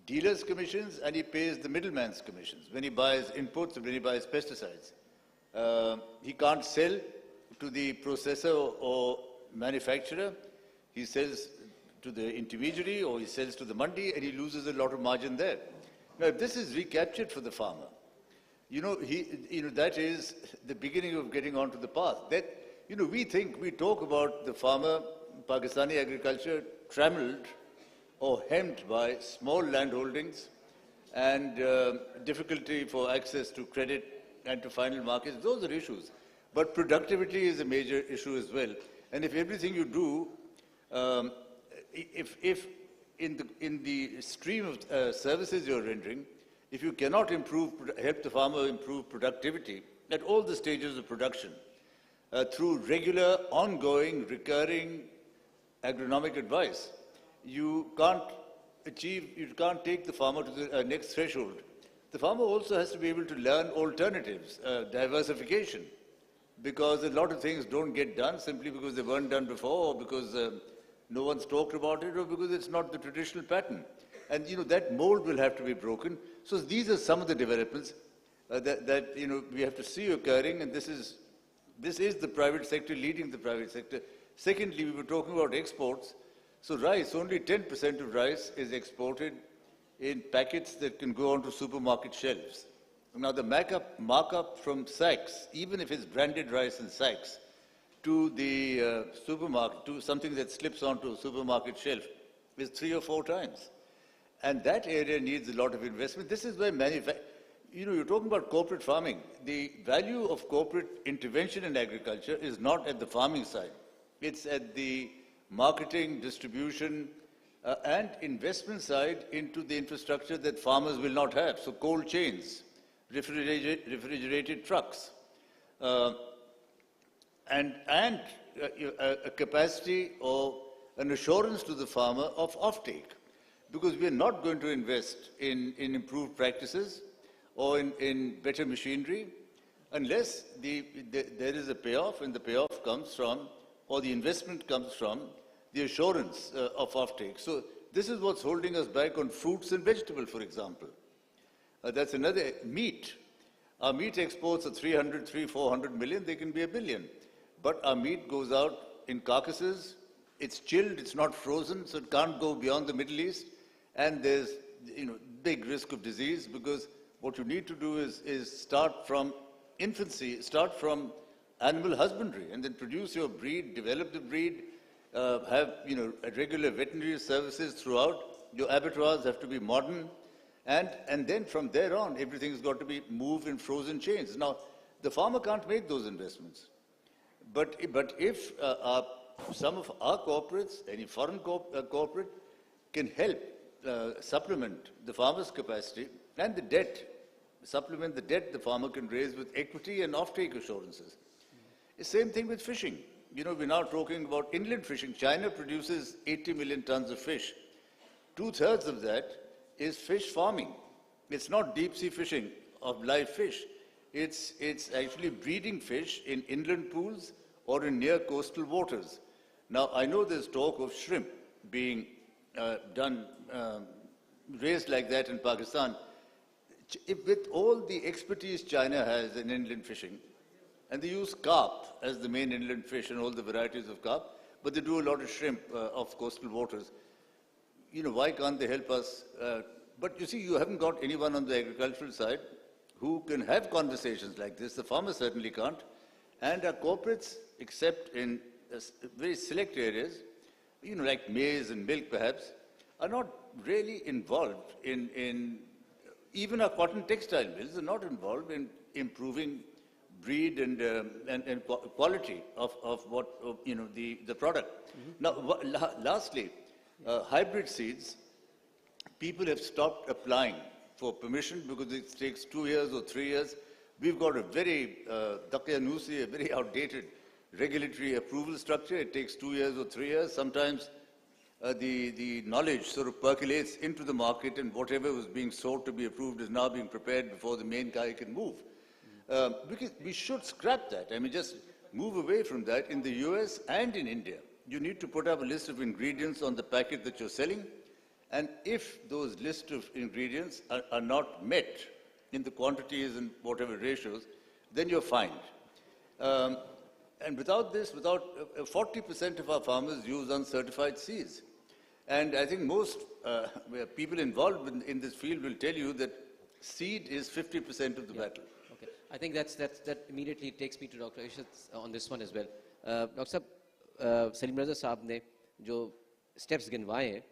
dealer's commissions and he pays the middleman's commissions when he buys inputs and when he buys pesticides. He can't sell to the processor or manufacturer. He sells to the intermediary or he sells to the mandi, and he loses a lot of margin there. Now, if this is recaptured for the farmer, that is the beginning of getting onto the path. That, we talk about the farmer, Pakistani agriculture trammeled or hemmed by small landholdings and difficulty for access to credit and to final markets. Those are issues. But productivity is a major issue as well. And if everything you do, if in the stream of services you're rendering, if you cannot help the farmer improve productivity at all the stages of production through regular, ongoing, recurring agronomic advice, you can't take the farmer to the next threshold. The farmer also has to be able to learn alternatives, diversification, because a lot of things don't get done simply because they weren't done before, or because no one's talked about it, or because it's not the traditional pattern. And that mold will have to be broken. So these are some of the developments that we have to see occurring, and this is the private sector leading the private sector. Secondly, we were talking about exports. So rice, only 10% of rice is exported in packets that can go onto supermarket shelves. Now the markup from Sykes, even if it's branded rice in Sykes, to the supermarket, to something that slips onto a supermarket shelf, is 3 or 4 times. And that area needs a lot of investment. This is where you're talking about corporate farming. The value of corporate intervention in agriculture is not at the farming side. It's at the marketing, distribution, and investment side into the infrastructure that farmers will not have. So cold chains, refrigerated trucks, and a capacity or an assurance to the farmer of offtake. Because we are not going to invest in improved practices or in better machinery unless there is a payoff, and the payoff comes from, or the investment comes from, the assurance of offtake. So this is what's holding us back on fruits and vegetables, for example. That's another. Meat. Our meat exports are 400 million, they can be 1 billion. But our meat goes out in carcasses, it's chilled, it's not frozen, so it can't go beyond the Middle East. And there's big risk of disease, because what you need to do is start from infancy, start from animal husbandry, and then produce your breed, develop the breed, have regular veterinary services throughout. Your abattoirs have to be modern, and then from there on, everything's got to be moved in frozen chains. Now, the farmer can't make those investments, but if some of our corporates, any foreign corporate, can help supplement the farmer's capacity and the debt, supplement the debt the farmer can raise with equity and offtake assurances. The same thing with fishing. We're now talking about inland fishing. China produces 80 million tons of fish. 2/3 of that is fish farming. It's not deep sea fishing of live fish. It's actually breeding fish in inland pools or in near coastal waters. Now, I know there's talk of shrimp being raised like that in Pakistan. With all the expertise China has in inland fishing, and they use carp as the main inland fish and all the varieties of carp, but they do a lot of shrimp off coastal waters. Why can't they help us? But you see, you haven't got anyone on the agricultural side who can have conversations like this. The farmers certainly can't. And our corporates, except in very select areas, like maize and milk perhaps, are not really involved in even our cotton textile mills are not involved in improving breed and quality of what the product. Mm-hmm. Now, lastly, hybrid seeds, people have stopped applying for permission because it takes 2 years or 3 years. We've got a very a very outdated regulatory approval structure. It takes 2 years or 3 years. Sometimes the knowledge sort of percolates into the market, and whatever was being sought to be approved is now being prepared before the main guy can move. Because we should scrap that. I mean, just move away from that. In the US and in India, you need to put up a list of ingredients on the packet that you're selling, and if those list of ingredients are not met in the quantities and whatever ratios, then you're fined. And without this, 40% of our farmers use uncertified seeds. And I think most people involved in this field will tell you that seed is 50% of the battle. Okay. I think that immediately takes me to Dr. Ishrat on this one as well. Dr. Saab, Salim Raza साहब ने जो steps गिनवाए हैं,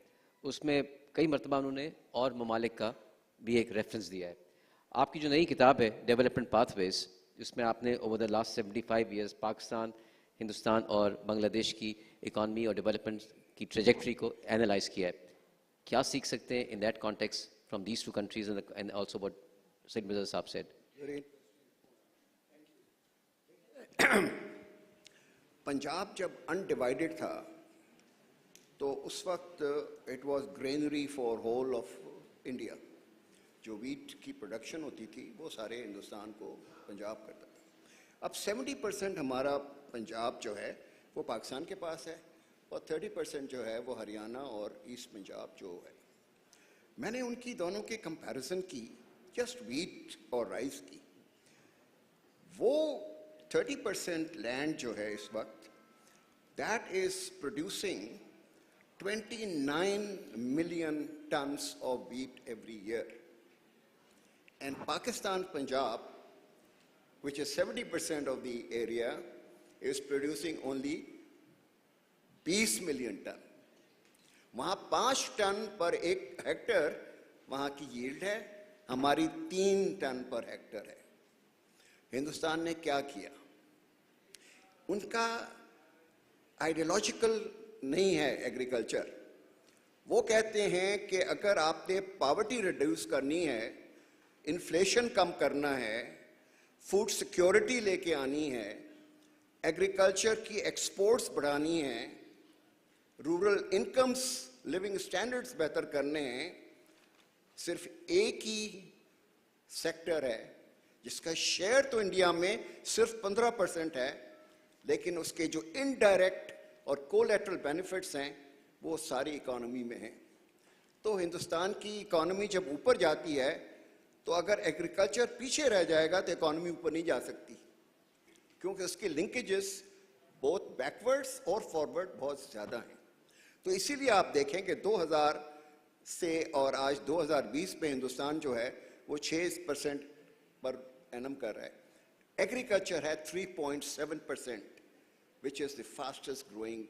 उसमें कई मर्तबा उन्होंने और ममालिक का भी एक रेफरेंस दिया है. आपकी जो नई किताब है, Development Pathways, जिसमें आपने over the last 75 years Pakistan, Hindustan और बांग्लादेश की इकॉनमी और डेवलपमेंट की ट्रेजेक्टरी को एनालाइज किया है. क्या सीख सकते हैं in that context from these two countries and also what Salim Raza साहब said? पंजाब जब अनडिवाइडेड था तो उस वक्त it was granary for whole of India. जो वीट की प्रोडक्शन होती थी वो सारे हिंदुस्तान को पंजाब करता था. अब 70% हमारा पंजाब जो है वो पाकिस्तान के पास है और 30% जो है वो हरियाणा और ईस्ट पंजाब जो है. मैंने उनकी दोनों के कंपैरिजन की, जस्ट वीट और राइस की. वो 30% लैंड जो है इस वक्त, that is producing 29 million tons of wheat every year. And Pakistan, Punjab, which is 70% of the area, is producing only 20 million ton. वहाँ 5 टन पर एक हेक्टर वहाँ की यील्ड है, हमारी 3 टन पर हेक्टर है. हिंदुस्तान ने क्या किया? उनका आइडियोलॉजिकल नहीं है एग्रीकल्चर. वो कहते हैं कि अगर आपने पॉवर्टी रिड्यूस करनी है, इन्फ्लेशन कम करना है, फूड सिक्योरिटी लेके आनी है, एग्रीकल्चर की एक्सपोर्ट्स बढ़ानी है, रूरल इनकम्स, लिविंग स्टैंडर्ड्स बेहतर करने हैं, सिर्फ एक ही सेक्टर है जिसका शेयर तो इंडिया में सिर्फ 15% है, लेकिन उसके जो इनडायरेक्ट और कोलैटरल बेनिफिट्स हैं वो सारी इकोनॉमी में हैं. तो हिंदुस्तान की इकोनॉमी जब ऊपर जाती है तो अगर एग्रीकल्चर पीछे रह जाएगा तो इकोनॉमी ऊपर नहीं जा सकती, क्योंकि उसके लिंकेजेस बोथ बैकवर्ड्स और फॉरवर्ड बहुत ज़्यादा हैं. तो इसीलिए आप देखें कि 2000 से और आज 2020 में हिंदुस्तान जो है वो 6% पर एनम कर रहा है. एग्रीकल्चर है 3.7%, which is the fastest growing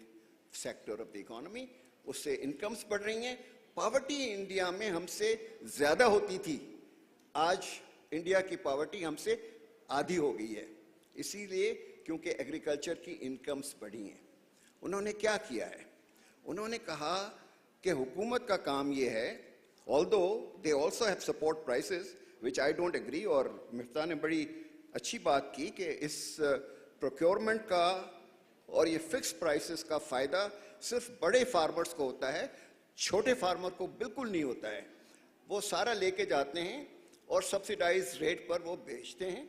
sector of the economy. उससे इनकम्स बढ़ रही हैं. पॉवर्टी इंडिया में हमसे ज़्यादा होती थी, आज इंडिया की पॉवर्टी हमसे आधी हो गई है, इसीलिए क्योंकि एग्रीकल्चर की इनकम्स बढ़ी हैं. उन्होंने क्या किया है? उन्होंने कहा कि हुकूमत का काम ये है, although they also have support prices, which I don't agree, और मिफ्ता ने बड़ी अच्छी बात की कि इस प्रोक्योरमेंट का और ये फिक्स प्राइसेस का फ़ायदा सिर्फ बड़े फार्मर्स को होता है, छोटे फार्मर को बिल्कुल नहीं होता है. वो सारा लेके जाते हैं और सब्सिडाइज रेट पर वो बेचते हैं.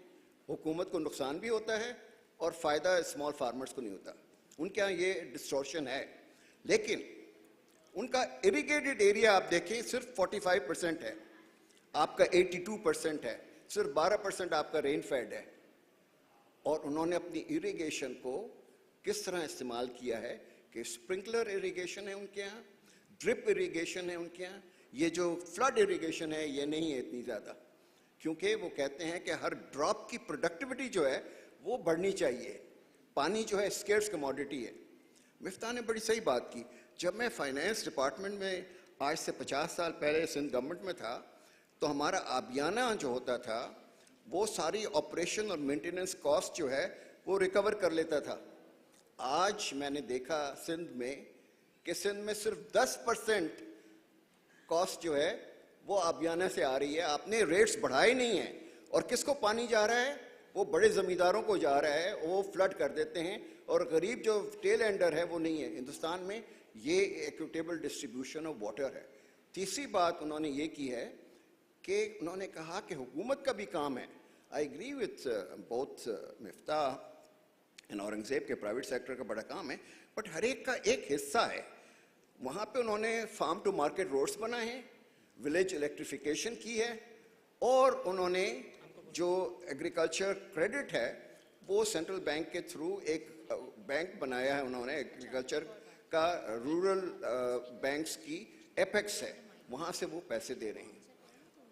हुकूमत को नुकसान भी होता है और फ़ायदा स्मॉल फार्मर्स को नहीं होता. उनके यहाँ ये डिस्टॉर्शन है. लेकिन उनका इरिगेटेड एरिया आप देखें सिर्फ 45% है, आपका 82% है, सिर्फ 12% आपका रेन फेड है. और उन्होंने अपनी इरिगेशन को किस तरह इस्तेमाल किया है कि स्प्रिंकलर इरिगेशन है उनके यहाँ, ड्रिप इरिगेशन है उनके यहाँ. ये जो फ्लड इरिगेशन है ये नहीं है इतनी ज़्यादा, क्योंकि वो कहते हैं कि हर ड्रॉप की प्रोडक्टिविटी जो है वो बढ़नी चाहिए. पानी जो है स्केर्स कमोडिटी है. मिफ्ता ने बड़ी सही बात की. जब मैं फाइनेंस डिपार्टमेंट में आज से 50 साल पहले सिंध गवर्नमेंट में था तो हमारा आबियाना जो होता था वो सारी ऑपरेशन और मेंटेनेंस कॉस्ट जो है वो रिकवर कर लेता था. आज मैंने देखा सिंध में कि सिंध में सिर्फ 10% कॉस्ट जो है वो आबियाना से आ रही है. आपने रेट्स बढ़ाए नहीं हैं. और किसको पानी जा रहा है? वो बड़े ज़मींदारों को जा रहा है, वो फ्लड कर देते हैं, और गरीब जो टेल एंडर है वो नहीं है. हिंदुस्तान में ये इक्विटेबल डिस्ट्रीब्यूशन ऑफ वाटर है. तीसरी बात उन्होंने ये की है कि उन्होंने कहा कि हुकूमत का भी काम है. I agree with both Miftah and Aurangzeb के प्राइवेट सेक्टर का बड़ा काम है, बट हर एक का एक हिस्सा है. वहाँ पे उन्होंने फार्म टू मार्केट रोड्स बनाए हैं, विलेज इलेक्ट्रिफिकेशन की है, और उन्होंने जो एग्रीकल्चर क्रेडिट है वो सेंट्रल बैंक के थ्रू एक बैंक बनाया है. उन्होंने एग्रीकल्चर का रूरल बैंक्स की एपेक्स है, वहाँ से वो पैसे दे रहे हैं.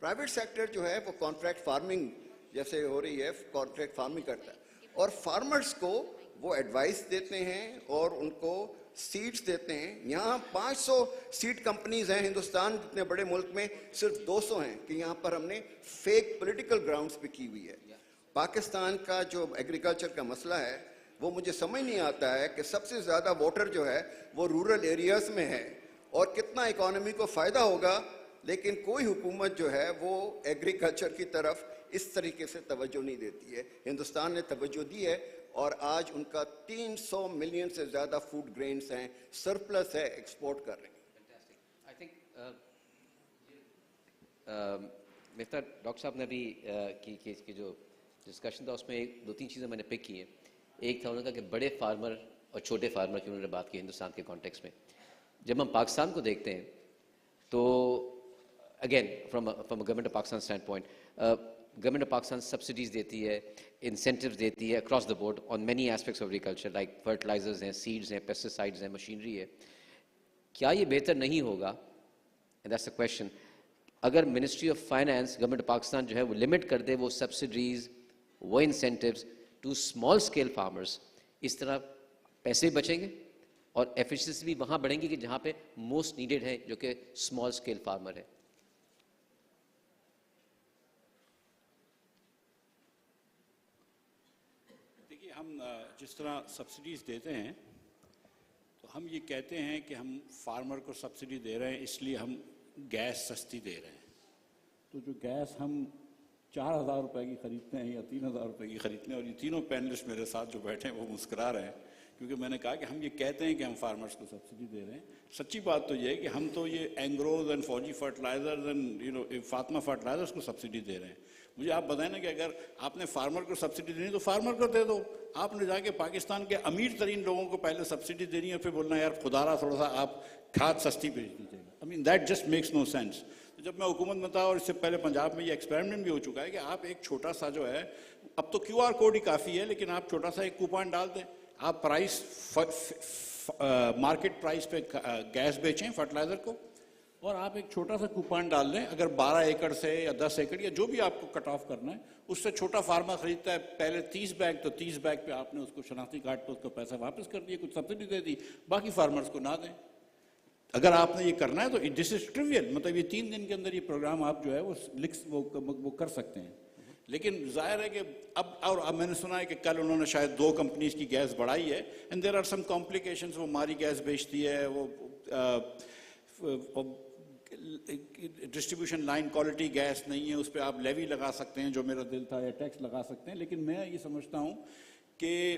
प्राइवेट सेक्टर जो है वो कॉन्ट्रैक्ट फार्मिंग जैसे हो रही है, कॉन्ट्रैक्ट फार्मिंग करता है, और फार्मर्स को वो एडवाइस देते हैं और उनको सीड्स देते हैं. यहाँ 500 सीड कंपनीज हैं. हिंदुस्तान जितने बड़े मुल्क में सिर्फ 200 हैं कि यहाँ पर हमने फेक पॉलिटिकल ग्राउंड्स पे की हुई है. पाकिस्तान का जो एग्रीकल्चर का मसला है वो मुझे समझ नहीं आता है कि सबसे ज़्यादा वाटर जो है वो रूरल एरियाज़ में है, और कितना इकोनॉमी को फ़ायदा होगा, लेकिन कोई हुकूमत जो है वो एग्रीकल्चर की तरफ इस तरीके से तवज्जो नहीं देती है. हिंदुस्तान ने तवज्जो दी है और आज उनका 300 मिलियन से ज़्यादा फूड ग्रेन्स हैं, सरप्लस है, एक्सपोर्ट कर रहे हैं. आई थिंक मिफ्ता डॉक्टर साहब ने भी की जो डिस्कशन था उसमें 2-3 चीज़ें मैंने पिक की हैं. एक था उन्होंने कहा कि बड़े फार्मर और छोटे फार्मर की उन्होंने बात की हिंदुस्तान के कॉन्टेक्स्ट में. जब हम पाकिस्तान को देखते हैं तो again from government of Pakistan standpoint, government of Pakistan subsidies देती है, इंसेंटिव देती है across the board on many aspects of agriculture, like fertilizers हैं, सीड्स हैं, पेस्टिसाइड्स हैं, मशीनरी है. کیا یہ بہتر نہیں ہوگا, and that's the question, اگر ministry of finance government Pakistan جو ہے وہ لمٹ کر دے وہ سبسڈیز, وہ incentives to small scale farmers, اس طرح پیسے بھی بچیں گے اور ایفیشنسی بھی وہاں بڑھیں گی کہ جہاں پہ موسٹ نیڈیڈ ہے, جو کہ اسمال اسکیل فارمر ہے. دیکھیے ہم جس طرح سبسڈیز دیتے ہیں تو ہم یہ کہتے ہیں کہ ہم فارمر کو سبسڈی دے رہے ہیں اس لیے ہم گیس سستی دے رہے ہیں. تو جو گیس ہم 4,000 روپے کی خریدتے ہیں یا 3,000 روپے کی خریدتے ہیں, اور یہ تینوں پینلسٹ میرے ساتھ جو بیٹھے ہیں وہ مسکرا رہے ہیں کیونکہ میں نے کہا کہ ہم یہ کہتے ہیں کہ ہم فارمرز کو سبسڈی دے رہے ہیں. سچی بات تو یہ ہے کہ ہم تو یہ اینگروز اینڈ فوجی فرٹیلائزرز اینڈ فاطمہ فرٹیلائزرز کو سبسڈی دے رہے ہیں. مجھے آپ بتائیں نا کہ اگر آپ نے فارمر کو سبسڈی دینی تو فارمر کو دے دو. آپ نے جا کے پاکستان کے امیر ترین لوگوں کو پہلے سبسڈی دینی ہے, پھر بولنا یار خدا را تھوڑا سا آپ کھاد سستی بھیج دیجیے گا. I mean that just makes no sense. جب میں حکومت میں تھا اور اس سے پہلے پنجاب میں یہ ایکسپیریمنٹ بھی ہو چکا ہے کہ آپ ایک چھوٹا سا جو ہے, اب تو کیو آر کوڈ ہی کافی ہے, لیکن آپ چھوٹا سا ایک کوپن ڈال دیں, آپ پرائس مارکیٹ پرائس پہ گیس بیچیں فرٹیلائزر کو, اور آپ ایک چھوٹا سا کوپن ڈال دیں. اگر 12 ایکڑ سے یا 10 ایکڑ یا جو بھی آپ کو کٹ آف کرنا ہے, اس سے چھوٹا فارمر خریدتا ہے پہلے 30 بیگ, تو 30 بیگ پہ آپ نے اس کو شناختی کارڈ پہ اس کا پیسہ واپس کر دیا, کچھ سبسڈی دے دی, باقی فارمرز کو نہ دیں. اگر آپ نے یہ کرنا ہے تو دس از ٹریویل, مطلب یہ 3 دن کے اندر یہ پروگرام آپ جو ہے وہ کر سکتے ہیں. لیکن ظاہر ہے کہ اب میں نے سنا ہے کہ کل انہوں نے شاید 2 کمپنیز کی گیس بڑھائی ہے, and there are some complications. وہ ماری گیس بیچتی ہے, وہ ڈسٹریبیوشن لائن کوالٹی گیس نہیں ہے, اس پہ آپ لیوی لگا سکتے ہیں جو میرا دل تھا, یا ٹیکس لگا سکتے ہیں. لیکن میں یہ سمجھتا ہوں کہ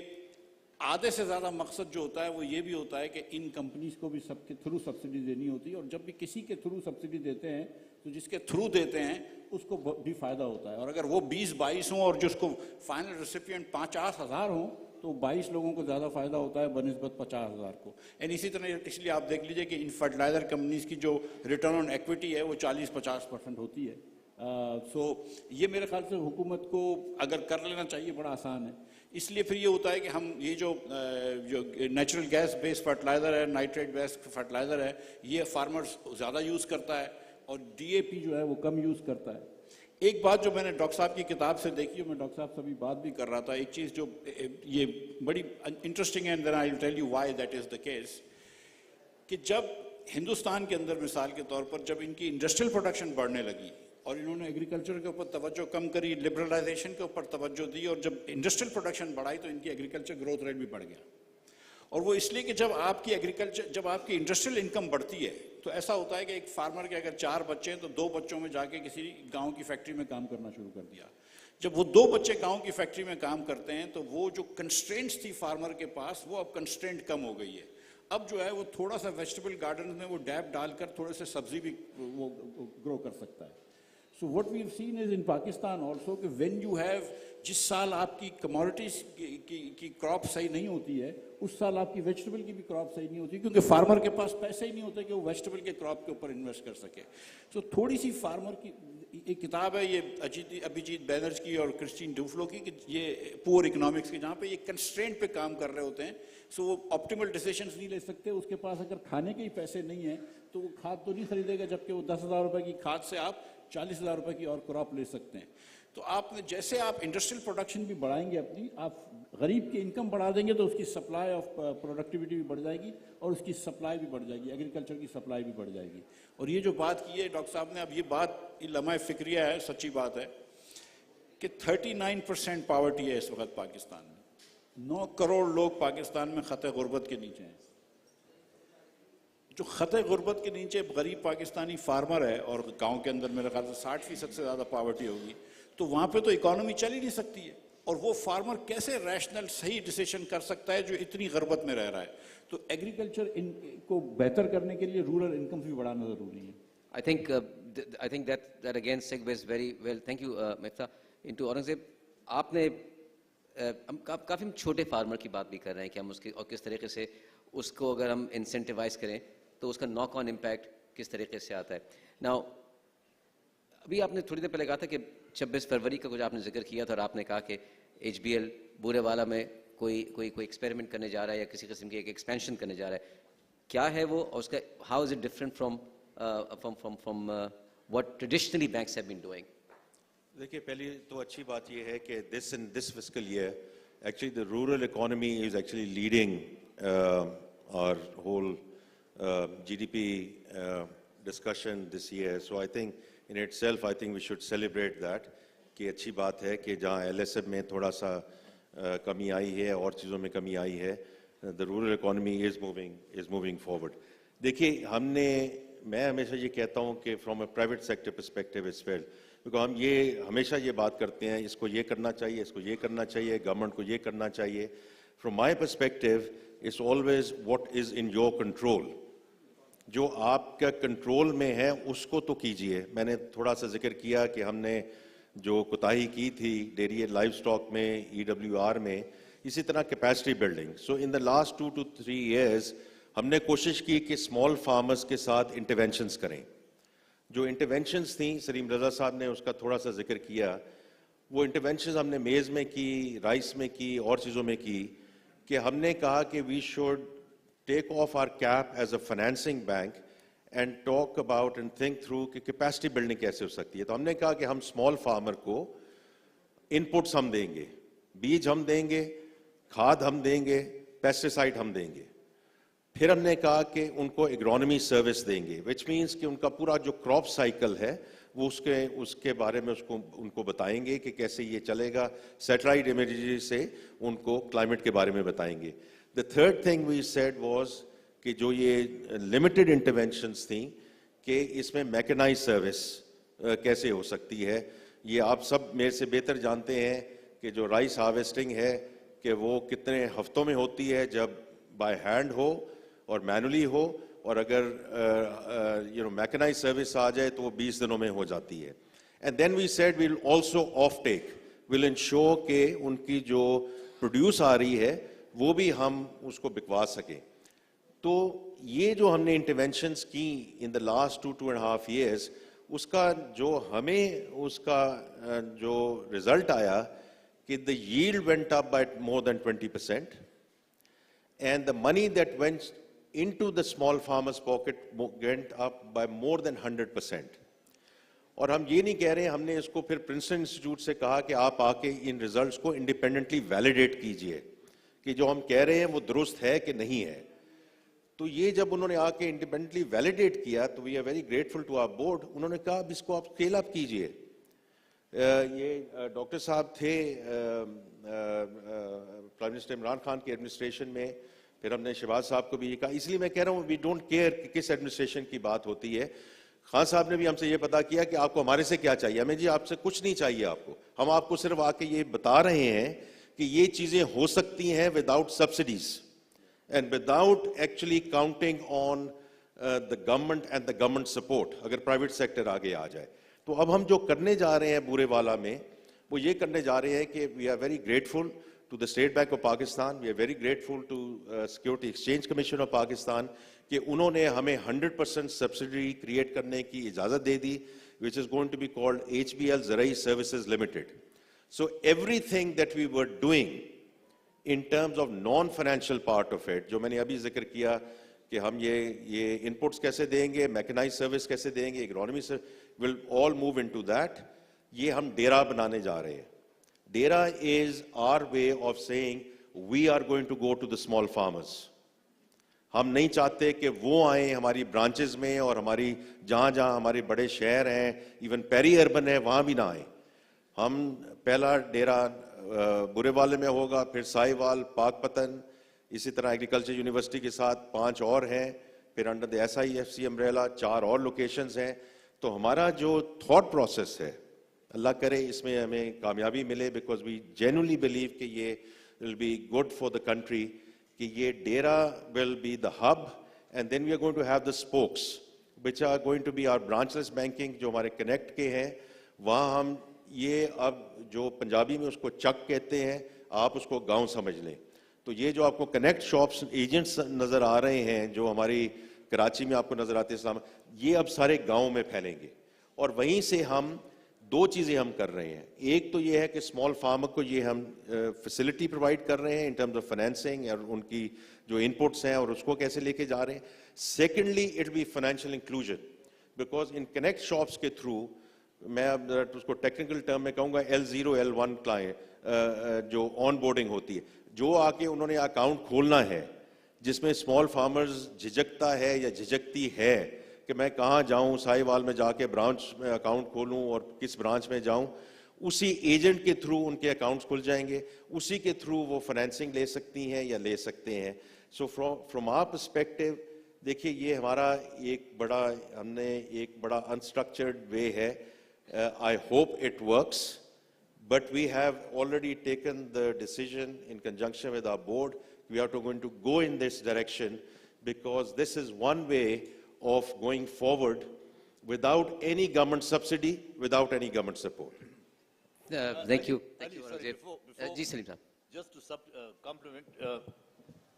آدھے سے زیادہ مقصد جو ہوتا ہے وہ یہ بھی ہوتا ہے کہ ان کمپنیز کو بھی سب کے تھرو سبسڈی دینی ہوتی ہے, اور جب بھی کسی کے تھرو سبسڈی دیتے ہیں تو جس کے تھرو دیتے ہیں اس کو بھی فائدہ ہوتا ہے. اور اگر وہ 20-22 ہوں اور جس کو فائنل ریسیپینٹ 50,000 ہوں تو 22 لوگوں کو زیادہ فائدہ ہوتا ہے بنسبت 50,000 کو. اینڈ اسی طرح اس لیے آپ دیکھ لیجئے کہ ان فرٹیلائزر کمپنیز کی جو ریٹرن آن ایکویٹی ہے وہ 40-50% ہوتی ہے. سو یہ میرے خیال سے حکومت کو اگر کر لینا چاہیے, بڑا آسان ہے. اس لیے پھر یہ ہوتا ہے کہ ہم یہ جو نیچرل گیس بیس فرٹیلائزر ہے, نائٹریٹ بیس فرٹیلائزر ہے, یہ فارمرز زیادہ یوز کرتا ہے اور ڈی اے پی جو ہے وہ کم یوز کرتا ہے. ایک بات جو میں نے ڈاکٹر صاحب کی کتاب سے دیکھی, میں ڈاکٹر صاحب سے ابھی بات بھی کر رہا تھا, ایک چیز جو یہ بڑی انٹرسٹنگ ہے, and then I will tell you why that is the case, کہ جب ہندوستان کے اندر مثال کے طور پر جب ان کی انڈسٹریل پروڈکشن بڑھنے لگی اور انہوں نے ایگریکلچر کے اوپر توجہ کم کری, لبرلائزیشن کے اوپر توجہ دی, اور جب انڈسٹریل پروڈکشن بڑھائی تو ان کی ایگریکلچر گروتھ ریٹ بھی بڑھ گیا. اور وہ اس لیے کہ جب آپ کی انڈسٹریل انکم بڑھتی ہے تو ایسا ہوتا ہے کہ ایک فارمر کے اگر 4 بچے ہیں تو 2 بچوں میں جا کے کسی گاؤں کی فیکٹری میں کام کرنا شروع کر دیا. جب وہ 2 بچے گاؤں کی فیکٹری میں کام کرتے ہیں تو وہ جو کنسٹرینٹس تھی فارمر کے پاس, وہ اب کنسٹرینٹ کم ہو گئی ہے. اب جو ہے وہ تھوڑا سا ویجیٹیبل گارڈن میں وہ ڈیپ ڈال کر تھوڑے سے سبزی بھی وہ گرو کر سکتا ہے. So what we have seen is in Pakistan also کہ when you have, جس سال آپ کی کموڈیٹیز کی کراپ صحیح نہیں ہوتی ہے اس سال آپ کی ویجیٹیبل کی بھی کراپ صحیح نہیں ہوتی, کیونکہ فارمر کے پاس پیسے ہی نہیں ہوتے کہ وہ ویجیٹیبل کے کراپ کے اوپر انویسٹ کر سکے. سو تھوڑی سی فارمر کی ایک کتاب ہے یہ ابھیجیت بینرجی کی اور کرسٹین ڈوفلو کی, کہ یہ پور اکنامکس کی, جہاں پہ یہ کنسٹرینٹ پہ کام کر رہے ہوتے ہیں. سو وہ آپٹیمل ڈیسیشنز نہیں لے سکتے. اس کے پاس اگر کھانے کے ہی پیسے نہیں ہیں تو وہ کھاد تو نہیں خریدے گا, جبکہ وہ 10,000 روپے کی کھاد سے آپ 40,000 روپے کی اور کراپ لے سکتے ہیں. تو آپ نے جیسے آپ انڈسٹریل پروڈکشن بھی بڑھائیں گے اپنی, آپ غریب کی انکم بڑھا دیں گے تو اس کی سپلائی آف پروڈکٹیوٹی بھی بڑھ جائے گی اور اس کی سپلائی بھی بڑھ جائے گی, ایگریکلچر کی سپلائی بھی بڑھ جائے گی. اور یہ جو بات کی ہے ڈاکٹر صاحب نے, اب یہ بات لمحہ فکریہ ہے, سچی بات ہے کہ 39% پاورٹی ہے اس وقت پاکستان میں. 9 کروڑ لوگ پاکستان میں خطِ غربت کے نیچے ہیں. جو خطِ غربت کے نیچے غریب پاکستانی فارمر ہے, اور گاؤں کے اندر میرے خیال سے 60% سے زیادہ پاورٹی ہوگی, تو وہاں پہ تو اکانومی چل ہی نہیں سکتی ہے. اور وہ فارمر کیسے ریشنل صحیح ڈیسیشن کر سکتا ہے جو اتنی غربت میں رہ رہا ہے. تو ایگریکلچر کو بہتر کرنے کے لیے رورل انکم بھی بڑھانا ضروری ہے. I think that again segues very well. Thank you, Miftah. Into Aurangzeb, آپ نے کافی ہم چھوٹے فارمر کی بات بھی کر رہے ہیں کہ ہم اس کے اور کس طریقے سے اس کو اگر ہم انسینٹیوائز کریں تو اس کا ناک آن امپیکٹ کس طریقے سے آتا ہے. ناؤ ابھی آپ نے تھوڑی دیر پہلے کہا تھا کہ 26 فروری کا کچھ آپ نے ذکر کیا تھا, اور آپ نے کہا کہ HBL بورے والا میں کوئی ایکسپیریمنٹ کرنے جا رہا ہے یا کسی قسم کی ایک ایکسپینشن کرنے جا رہا ہے. کیا ہے وہ, اور اس کا how is it different from what traditionally banks have been doing? دیکھیے پہلی تو اچھی بات یہ ہے کہ this fiscal year actually the rural economy is actually leading our whole GDP discussion this year. So I think in itself I think we should celebrate that کہ اچھی بات ہے کہ جہاں LSM میں تھوڑا سا کمی آئی ہے اور چیزوں میں کمی آئی ہے, the rural economy is moving forward. دیکھیے میں ہمیشہ یہ کہتا ہوں کہ from a private sector perspective as well, کیونکہ ہم یہ ہمیشہ یہ بات کرتے ہیں اس کو یہ کرنا چاہیے, اس کو یہ کرنا چاہیے, گورنمنٹ کو یہ کرنا چاہیے. From my perspective it's always what is in your control. جو آپ کا کنٹرول میں ہے اس کو تو کیجئے. میں نے تھوڑا سا ذکر کیا کہ ہم نے جو کوتاہی کی تھی ڈیری لائف سٹاک میں, EWR میں, اسی طرح capacity building. So in the last 2 to 3 years ہم نے کوشش کی کہ اسمال فارمرز کے ساتھ انٹرونشنز کریں. جو انٹرونشنز تھیں سلیم رضا صاحب نے اس کا تھوڑا سا ذکر کیا, وہ انٹرونشنز ہم نے میز میں کی, رائس میں کی, اور چیزوں میں کی, کہ ہم نے کہا کہ we should take off or keep as a financing bank and talk about and think through کہ کیپیسٹی بلڈنگ کیسے ہو سکتی ہے. تو ہم نے کہا کہ ہم اسمال فارمر کو ان پٹس ہم دیں گے, بیج ہم دیں گے, کھاد ہم دیں گے, پیسٹیسائڈ ہم دیں گے. پھر ہم نے کہا کہ ان کو ایگرونومی سروس دیں گے, وچ مینس کہ ان کا پورا جو کراپ سائیکل ہے وہ اس کے بارے میں ان کو بتائیں گے کہ کیسے یہ چلے گا. سیٹلائٹ امیجری سے ان کو کلائمیٹ کے بارے میں بتائیں گے. The third thing we said was کہ جو یہ لمیٹڈ انٹرونشنز تھیں کہ اس میں میکنائز سروس کیسے ہو سکتی ہے. یہ آپ سب میرے سے بہتر جانتے ہیں کہ جو رائس ہارویسٹنگ ہے کہ وہ کتنے ہفتوں میں ہوتی ہے, جب بائی ہینڈ ہو اور مینولی ہو, اور اگر میکنائز سروس آ جائے تو وہ 20 دنوں میں ہو جاتی ہے. And then we said well also offtake, will ensure کہ ان کی جو پروڈیوس آ رہی ہے وہ بھی ہم اس کو بکوا سکیں. تو یہ جو ہم نے انٹرونشنز کی ان دا لاسٹ 2.5 years, اس کا جو ہمیں اس کا جو رزلٹ آیا کہ the yield went up by more than 20% and the money that went into the small farmers pocket went up by more than 100%. اور ہم یہ نہیں کہہ رہے ہیں, ہم نے اس کو پھر پرنسٹن انسٹیٹیوٹ سے کہا کہ آپ آ کے ان ریزلٹس کو انڈیپینڈنٹلی ویلیڈیٹ کیجئے کہ جو ہم کہہ رہے ہیں وہ درست ہے کہ نہیں ہے. تو یہ جب انہوں نے آ کے انڈیپینڈنٹلی ویلیڈیٹ کیا تو we are very grateful to our board. انہوں نے کہا اب اس کو آپ اسکیل اپ کیجئے. یہ ڈاکٹر صاحب تھے پرائم منسٹر عمران خان کے ایڈمنسٹریشن میں, پھر ہم نے شہباز صاحب کو بھی یہ کہا. اس لیے میں کہہ رہا ہوں وی ڈونٹ کیئر کہ کس ایڈمنسٹریشن کی بات ہوتی ہے. خان صاحب نے بھی ہم سے یہ پتا کیا کہ آپ کو ہمارے سے کیا چاہیے. ہمیں جی آپ سے کچھ نہیں چاہیے آپ کو, ہم آپ کو صرف آ کے یہ بتا رہے ہیں کہ یہ چیزیں ہو سکتی ہیں without subsidies and without actually counting on the government and the government support, اگر پرائیویٹ سیکٹر آگے آ جائے. تو اب ہم جو کرنے جا رہے ہیں بورے والا میں, وہ یہ کرنے جا رہے ہیں کہ we are very grateful to the State Bank of Pakistan, we are very grateful to Security Exchange Commission of Pakistan کہ انہوں نے ہمیں 100% سبسڈی کریٹ کرنے کی اجازت دے دی, which is going to be called HBL زرعی Services Limited. So everything that we were doing in terms of non-financial part of it, جو میں نے ابھی ذکر کیا کہ ہم یہ انپٹس کیسے دیں گے, میکنائز سروس کیسے دیں گے, اگرونومی will all move into that. یہ ہم ڈیرا بنانے جا رہے ہیں. ڈیرا is our way of saying we are going to go to the small farmers. ہم نہیں چاہتے کہ وہ آئیں ہماری برانچز میں اور ہماری جہاں جہاں ہمارے بڑے شہر ہیں, ایون پیری اربن ہے, وہاں بھی نہ آئیں. ہم پہلا ڈیرا برے والے میں ہوگا, پھر سائی وال, پاک پتن, اسی طرح ایگریکلچر یونیورسٹی کے ساتھ 5 اور ہیں, پھر انڈر دا SIFC امبریلا 4 اور لوکیشنز ہیں. تو ہمارا جو تھاٹ پروسیس ہے, اللہ کرے اس میں ہمیں کامیابی ملے, بیکاز وی جینولی بلیو کہ یہ will be good for the country, کہ یہ Dera will be the hub and then we are going to have the spokes which are going to be our branchless banking, جو ہمارے connect کے ہیں. وہاں ہم یہ اب جو پنجابی میں اس کو چک کہتے ہیں, آپ اس کو گاؤں سمجھ لیں. تو یہ جو آپ کو کنیکٹ شاپس ایجنٹس نظر آ رہے ہیں جو ہماری کراچی میں آپ کو نظر آتے ہیں, اسلام, یہ اب سارے گاؤں میں پھیلیں گے. اور وہیں سے ہم دو چیزیں ہم کر رہے ہیں. ایک تو یہ ہے کہ اسمال فارمر کو یہ ہم فیسلٹی پرووائڈ کر رہے ہیں ان ٹرمز آف فائنینسنگ اور ان کی جو انپٹس ہیں اور اس کو کیسے لے کے جا رہے ہیں. Secondly it be financial inclusion, because in connect shops کے تھرو, میں اب اس کو ٹیکنیکل ٹرم میں کہوں گا L0 L1 کلائنٹ جو آن بورڈنگ ہوتی ہے, جو آ کے انہوں نے اکاؤنٹ کھولنا ہے, جس میں اسمال فارمرز جھجکتا ہے یا جھجکتی ہے کہ میں کہاں جاؤں, سائی وال میں جا کے برانچ میں اکاؤنٹ کھولوں اور کس برانچ میں جاؤں, اسی ایجنٹ کے تھرو ان کے اکاؤنٹس کھل جائیں گے, اسی کے تھرو وہ فائنینسنگ لے سکتی ہیں یا لے سکتے ہیں. سو فرام آر پرسپیکٹو, دیکھیے یہ ہمارا ایک بڑا انسٹرکچرڈ وے ہے. I hope it works, but we have already taken the decision in conjunction with our board. We are going to go in this direction because this is one way of going forward without any government subsidy, without any government support. Thank you. Thank you, Sorry, Aurangzeb. before- Ji Salim sahab. Just to compliment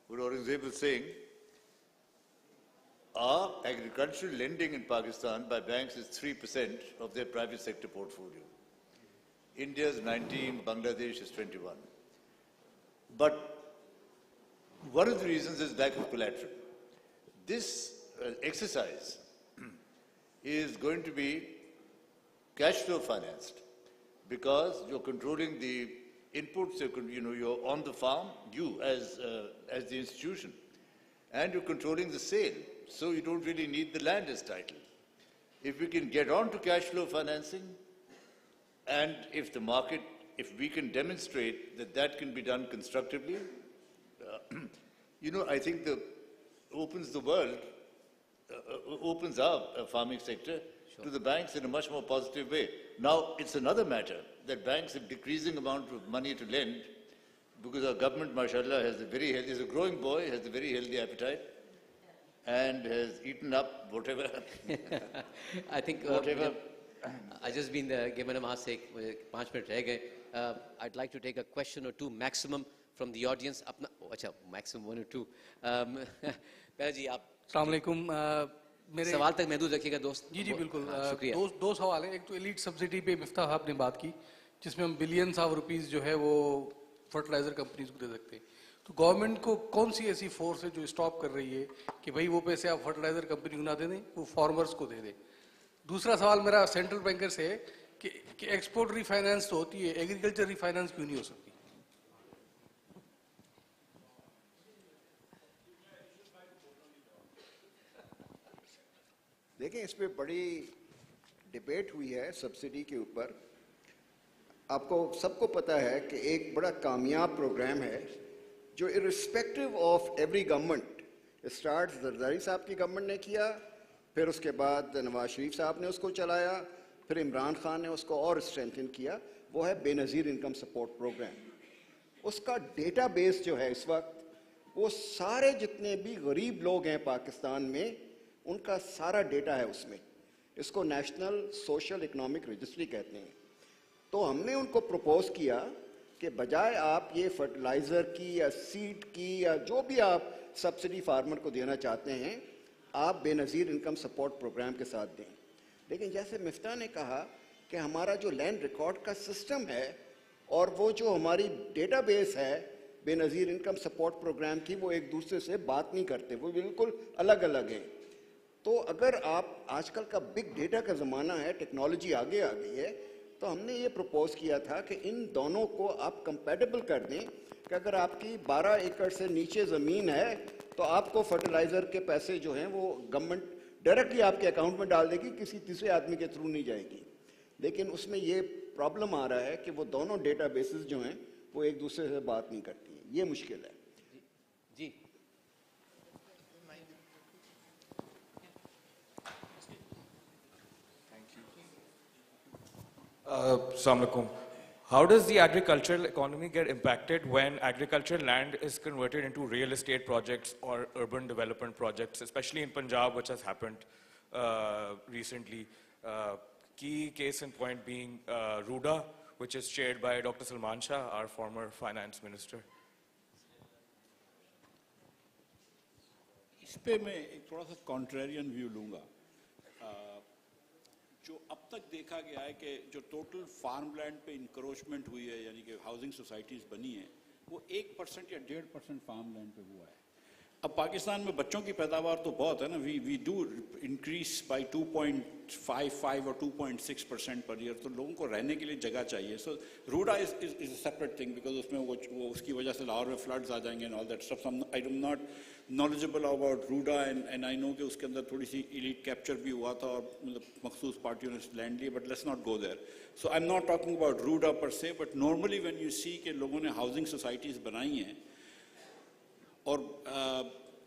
what Aurangzeb was saying, our agricultural lending in Pakistan by banks is 3% of their private sector portfolio. India's 19, Bangladesh is 21. But one of the reasons is lack of collateral. This exercise is going to be cash flow financed because you're controlling the inputs, you're on the farm, you as the institution, and you're controlling the sale. So you don't really need the land as title. If we can get on to cash flow financing, and if we can demonstrate that that can be done constructively, I think opens the world, opens our farming sector to the banks in a much more positive way. Now, it's another matter that banks have decreasing amount of money to lend because our government, mashallah, is a growing boy, has a very healthy appetite, and has eaten up whatever. I think whatever. I've just been given a mass 5 minutes reh gaye. I'd like to take a question or two maximum from the audience. Maximum 1 or 2. پہلا جی آپ السلام علیکم. میرے سوال تک محدود رکھیے گا دوست. جی بالکل. شکریہ. دو سوال ہیں. ایک تو ایلیٹ سبسڈی پہ مفتاح آپ نے بات کی, جس میں ہم بلینس آف روپیز جو ہے وہ فرٹیلائزر کمپنیز کو دے سکتے ہیں. تو گورنمنٹ کو کون سی ایسی فورس ہے جو اسٹاپ کر رہی ہے کہ بھائی وہ پیسے آپ فرٹیلائزر کمپنی کو نہ دے دیں, وہ فارمرز کو دے دیں. دوسرا سوال میرا سینٹرل بینکر سے ہے کہ ایکسپورٹ ری فائنانس تو ہوتی ہے, ایگریکلچر ری فائنانس کیوں نہیں ہو سکتی؟ دیکھیں اس پہ بڑی ڈبیٹ ہوئی ہے سبسڈی کے اوپر. آپ کو سب کو پتہ ہے کہ ایک بڑا کامیاب پروگرام ہے جو irrespective of every government, start Zardari صاحب کی گورنمنٹ نے کیا, پھر اس کے بعد نواز شریف صاحب نے اس کو چلایا, پھر عمران خان نے اس کو اور اسٹرینتھن کیا, وہ ہے بے نظیر انکم سپورٹ پروگرام. اس کا ڈیٹا بیس جو ہے اس وقت, وہ سارے جتنے بھی غریب لوگ ہیں پاکستان میں ان کا سارا ڈیٹا ہے اس میں. اس کو نیشنل سوشل اکنامک رجسٹری کہتے ہیں. تو ہم نے ان کو پروپوز کیا کہ بجائے آپ یہ فرٹیلائزر کی یا سیڈ کی یا جو بھی آپ سبسڈی فارمر کو دینا چاہتے ہیں, آپ بے نظیر انکم سپورٹ پروگرام کے ساتھ دیں. لیکن جیسے مفتاح نے کہا کہ ہمارا جو لینڈ ریکارڈ کا سسٹم ہے اور وہ جو ہماری ڈیٹا بیس ہے بے نظیر انکم سپورٹ پروگرام کی, وہ ایک دوسرے سے بات نہیں کرتے, وہ بالکل الگ الگ ہیں. تو اگر آپ آج کل کا بگ ڈیٹا کا زمانہ ہے, ٹیکنالوجی آگے آ گئی ہے, تو ہم نے یہ پروپوز کیا تھا کہ ان دونوں کو آپ کمپیٹیبل کر دیں کہ اگر آپ کی 12 ایکڑ سے نیچے زمین ہے تو آپ کو فرٹیلائزر کے پیسے جو ہیں وہ گورنمنٹ ڈائریکٹلی آپ کے اکاؤنٹ میں ڈال دے گی, کسی تیسرے آدمی کے تھرو نہیں جائے گی. لیکن اس میں یہ پرابلم آ رہا ہے کہ وہ دونوں ڈیٹا بیسز جو ہیں وہ ایک دوسرے سے بات نہیں کرتی ہیں. یہ مشکل ہے. جی Assalamu alaikum. How does the agricultural economy get impacted when agricultural land is converted into real estate projects or urban development projects, especially in Punjab, which has happened recently? Key case in point being Ruda, which is chaired by Dr. Salman Shah, our former finance minister. اس پہ میں ایک تھوڑا سا کانٹریرین view لوں گا. جو اب تک دیکھا گیا ہے کہ جو ٹوٹل فارم لینڈ پہ انکروچمنٹ ہوئی ہے یعنی کہ ہاؤسنگ سوسائٹیز بنی ہیں وہ 1% یا 1.5% فارم لینڈ پہ ہوا ہے. اب پاکستان میں بچوں کی پیداوار تو بہت ہے نا, وی ڈو انکریز بائی 2.55 اور 2.6% پر ایئر, تو لوگوں کو رہنے کے لیے جگہ چاہیے. سو روڈا از اے سیپریٹ تھنگ بیکاز اس میں وہ اس کی وجہ سے لاہور میں فلڈز آ جائیں گے and all that stuff. I am not knowledgeable about RUDA and I know کہ اس کے اندر تھوڑی سی ایلیٹ کیپچر بھی ہوا تھا اور مطلب مخصوص پارٹیوں نے لینڈ لیے, but let's not go there. So I am not talking about RUDA per se, but normally when you see کہ لوگوں نے ہاؤسنگ سوسائٹیز بنائی ہیں. اور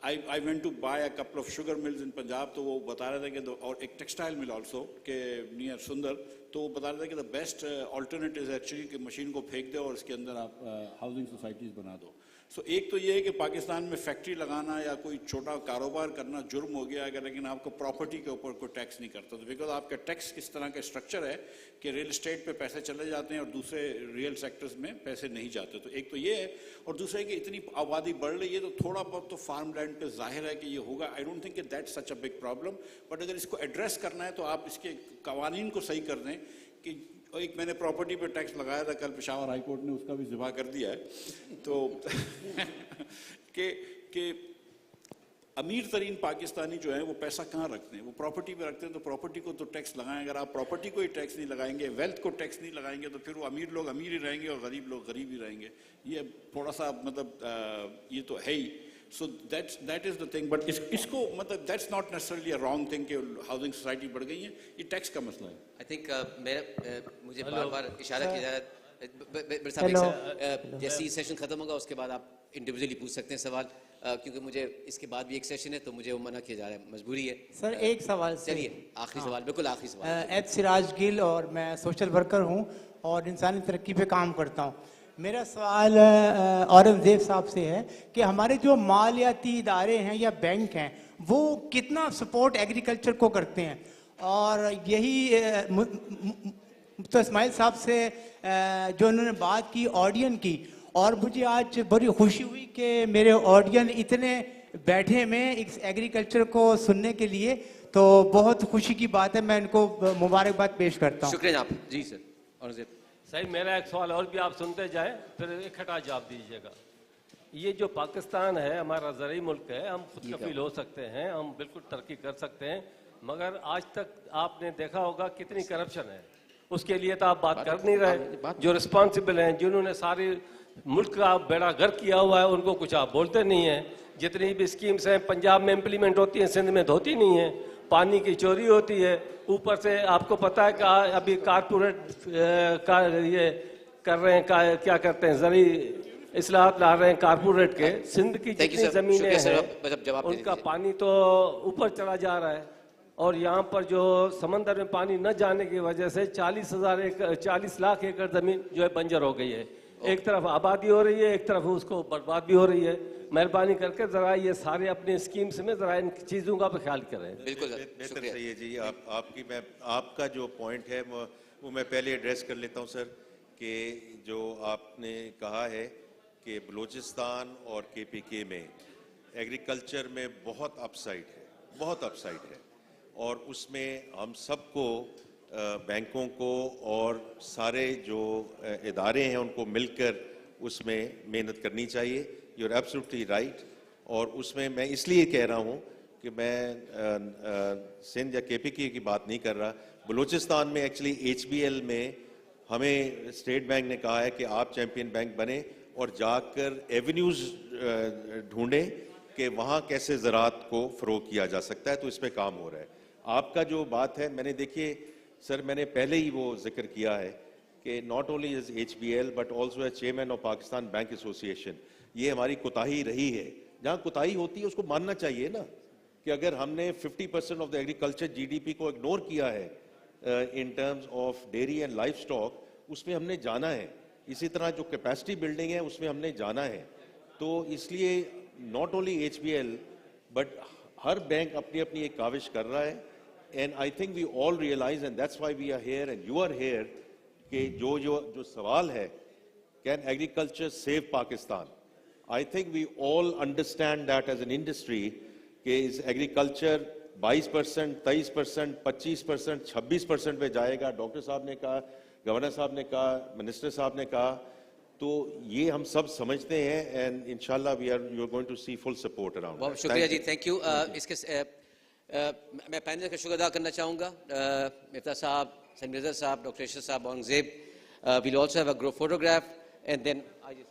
I went to buy a couple of sugar mills in Punjab, تو وہ بتا رہے تھے کہ اور ایک ٹیکسٹائل مل آلسو کہ نیئر سندر, تو وہ بتا رہے تھے کہ دا بیسٹ آلٹرنیٹیو ایکچولی کہ مشین کو پھینک دو اور اس کے اندر آپ ہاؤسنگ سوسائٹیز بنا دو. سو ایک تو یہ ہے کہ پاکستان میں فیکٹری لگانا یا کوئی چھوٹا کاروبار کرنا جرم ہو گیا اگر, لیکن آپ کو پراپرٹی کے اوپر کوئی ٹیکس نہیں کرتا, تو بیکاز آپ کا ٹیکس اس طرح کا اسٹرکچر ہے کہ ریل اسٹیٹ پہ پیسے چلے جاتے ہیں اور دوسرے ریئل سیکٹرز میں پیسے نہیں جاتے. تو ایک تو یہ ہے, اور دوسرا ہے کہ اتنی آبادی بڑھ رہی ہے تو تھوڑا بہت تو فارم لینڈ پہ ظاہر ہے کہ یہ ہوگا. آئی ڈونٹ تھنک کہ that's such a big problem, but اگر اس کو ایڈریس کرنا ہے تو آپ اس کے قوانین کو صحیح کر دیں. کہ ایک میں نے پراپرٹی پہ ٹیکس لگایا تھا, کل پشاور ہائی کورٹ نے اس کا بھی ذبح کر دیا ہے. تو کہ امیر ترین پاکستانی جو ہیں وہ پیسہ کہاں رکھتے ہیں, وہ پراپرٹی پہ رکھتے ہیں. تو پراپرٹی کو تو ٹیکس لگائیں. اگر آپ پراپرٹی کو ہی ٹیکس نہیں لگائیں گے, ویلتھ کو ٹیکس نہیں لگائیں گے, تو پھر وہ امیر لوگ امیر ہی رہیں گے اور غریب لوگ غریب ہی رہیں گے. یہ تھوڑا سا مطلب یہ تو ہے ہی. So that is the thing. But اس کو مطلب that's not necessarily a wrong thing کہ ہاؤسنگ سوسائٹی بڑھ گئی ہیں, یہ ٹیکس کا مسئلہ ہے. آئی تھنک مجھے بار بار اشارہ کیا جائے جیسے یہ سیشن ختم ہوگا اس کے بعد آپ انڈیویجولی پوچھ سکتے ہیں سوال, کیونکہ مجھے اس کے بعد بھی ایک سیشن ہے تو مجھے وہ منع کیا جا رہا ہے, مجبوری ہے. سر ایک سوال, چلیے آخری سوال, بالکل آخری سوال. ایت سراج گل, اور میں سوشل ورکر ہوں اور انسانی ترقی پہ کام کرتا ہوں. میرا سوال اورنگزیب صاحب سے ہے کہ ہمارے جو مالیاتی ادارے ہیں یا بینک ہیں وہ کتنا سپورٹ ایگریکلچر کو کرتے ہیں, اور یہی مفتہ اسماعیل صاحب سے جو انہوں نے بات کی آڈین کی, اور مجھے آج بڑی خوشی ہوئی کہ میرے آڈین اتنے بیٹھے میں ایگریکلچر کو سننے کے لیے, تو بہت خوشی کی بات ہے. میں ان کو مبارکباد پیش کرتا ہوں. شکریہ آپ. جی سر اورنگزیب صحیح. میرا ایک سوال اور بھی آپ سنتے جائیں پھر اکٹھا جواب دیجیے گا. یہ جو پاکستان ہے ہمارا زرعی ملک ہے, ہم خود کفیل ہو سکتے ہیں, ہم بالکل ترقی کر سکتے ہیں, مگر آج تک آپ نے دیکھا ہوگا کتنی کرپشن ہے. اس کے لیے تو آپ بات کر نہیں رہے. جو رسپانسبل ہیں, جنہوں نے ساری ملک کا بیڑا غرق کیا ہوا ہے, ان کو کچھ آپ بولتے نہیں ہیں. جتنی بھی اسکیمز ہیں پنجاب میں امپلیمنٹ ہوتی ہیں, سندھ میں تو ہوتی نہیں ہیں. پانی کی چوری ہوتی ہے, اوپر سے آپ کو پتہ ہے کہ ابھی کارپوریٹ یہ کر رہے ہیں, کیا کرتے ہیں, زرعی اصلاحات لا رہے ہیں کارپوریٹ کے. سندھ کی جتنی زمینیں ہیں ان کا پانی تو اوپر چلا جا رہا ہے, اور یہاں پر جو سمندر میں پانی نہ جانے کی وجہ سے 40 لاکھ ایکڑ زمین جو ہے بنجر ہو گئی ہے. ایک طرف آبادی ہو رہی ہے, ایک طرف اس کو برباد بھی ہو رہی ہے. مہربانی کر کے ذرا یہ سارے اپنے اسکیمز میں ذرا ان چیزوں کا بھی خیال کریں. بالکل بہتر صحیح ہے جی. آپ کا جو پوائنٹ ہے وہ میں پہلے ایڈریس کر لیتا ہوں سر, کہ جو آپ نے کہا ہے کہ بلوچستان اور KPK میں ایگریکلچر میں بہت اپ سائڈ ہے, بہت اپ سائڈ ہے, اور اس میں ہم سب کو بینکوں کو اور سارے جو ادارے ہیں ان کو مل کر اس میں محنت کرنی چاہیے. You are absolutely right. اور اس میں اس لیے کہہ رہا ہوں کہ میں سندھ یا KPK کی بات نہیں کر رہا. بلوچستان میں ایکچولی HBL میں ہمیں اسٹیٹ بینک نے کہا ہے کہ آپ چیمپئن بینک بنیں اور جا کر ایونیوز ڈھونڈیں کہ وہاں کیسے زراعت کو فروغ کیا جا سکتا ہے. تو اس پہ کام ہو رہا ہے. آپ کا جو بات ہے, میں نے دیکھیے سر, میں نے پہلے ہی وہ ذکر کیا ہے کہ not only is HBL but also as chairman of Pakistan bank association. یہ ہماری کوتاہی رہی ہے. جہاں کوتاہی ہوتی ہے اس کو ماننا چاہیے نا, کہ اگر ہم نے 50% آف دا ایگریکلچر GDP کو اگنور کیا ہے in terms of dairy and livestock, اس میں ہم نے جانا ہے. اسی طرح جو کیپیسٹی بلڈنگ ہے اس میں ہم نے جانا ہے. تو اس لیے not only HBL but Hare bank اپنی اپنی ایک کاوش کر رہا ہے. And I think we all realize, and that's why we are here and you are here, کہ جو سوال ہے, can agriculture save Pakistan? I think we all understand that as an industry, کہ is agriculture 22%, 23%, 25%, 26% पे जाएगा, doctor साहब ने कहा, गवर्नर साहब ने कहा, मिनिस्टर साहब ने कहा, तो ये हम सब समझते हैं and inshallah you are going to see full support around. बहुत शुक्रिया जी, थैंक यू। इसके मैं पैनल का शुक्र अदा करना चाहूँगा, मिफ्ता साहब, सलीम रज़ा साहब, डॉक्टर इशरत साहब, Aurangzeb. We'll also have a group photograph and then I just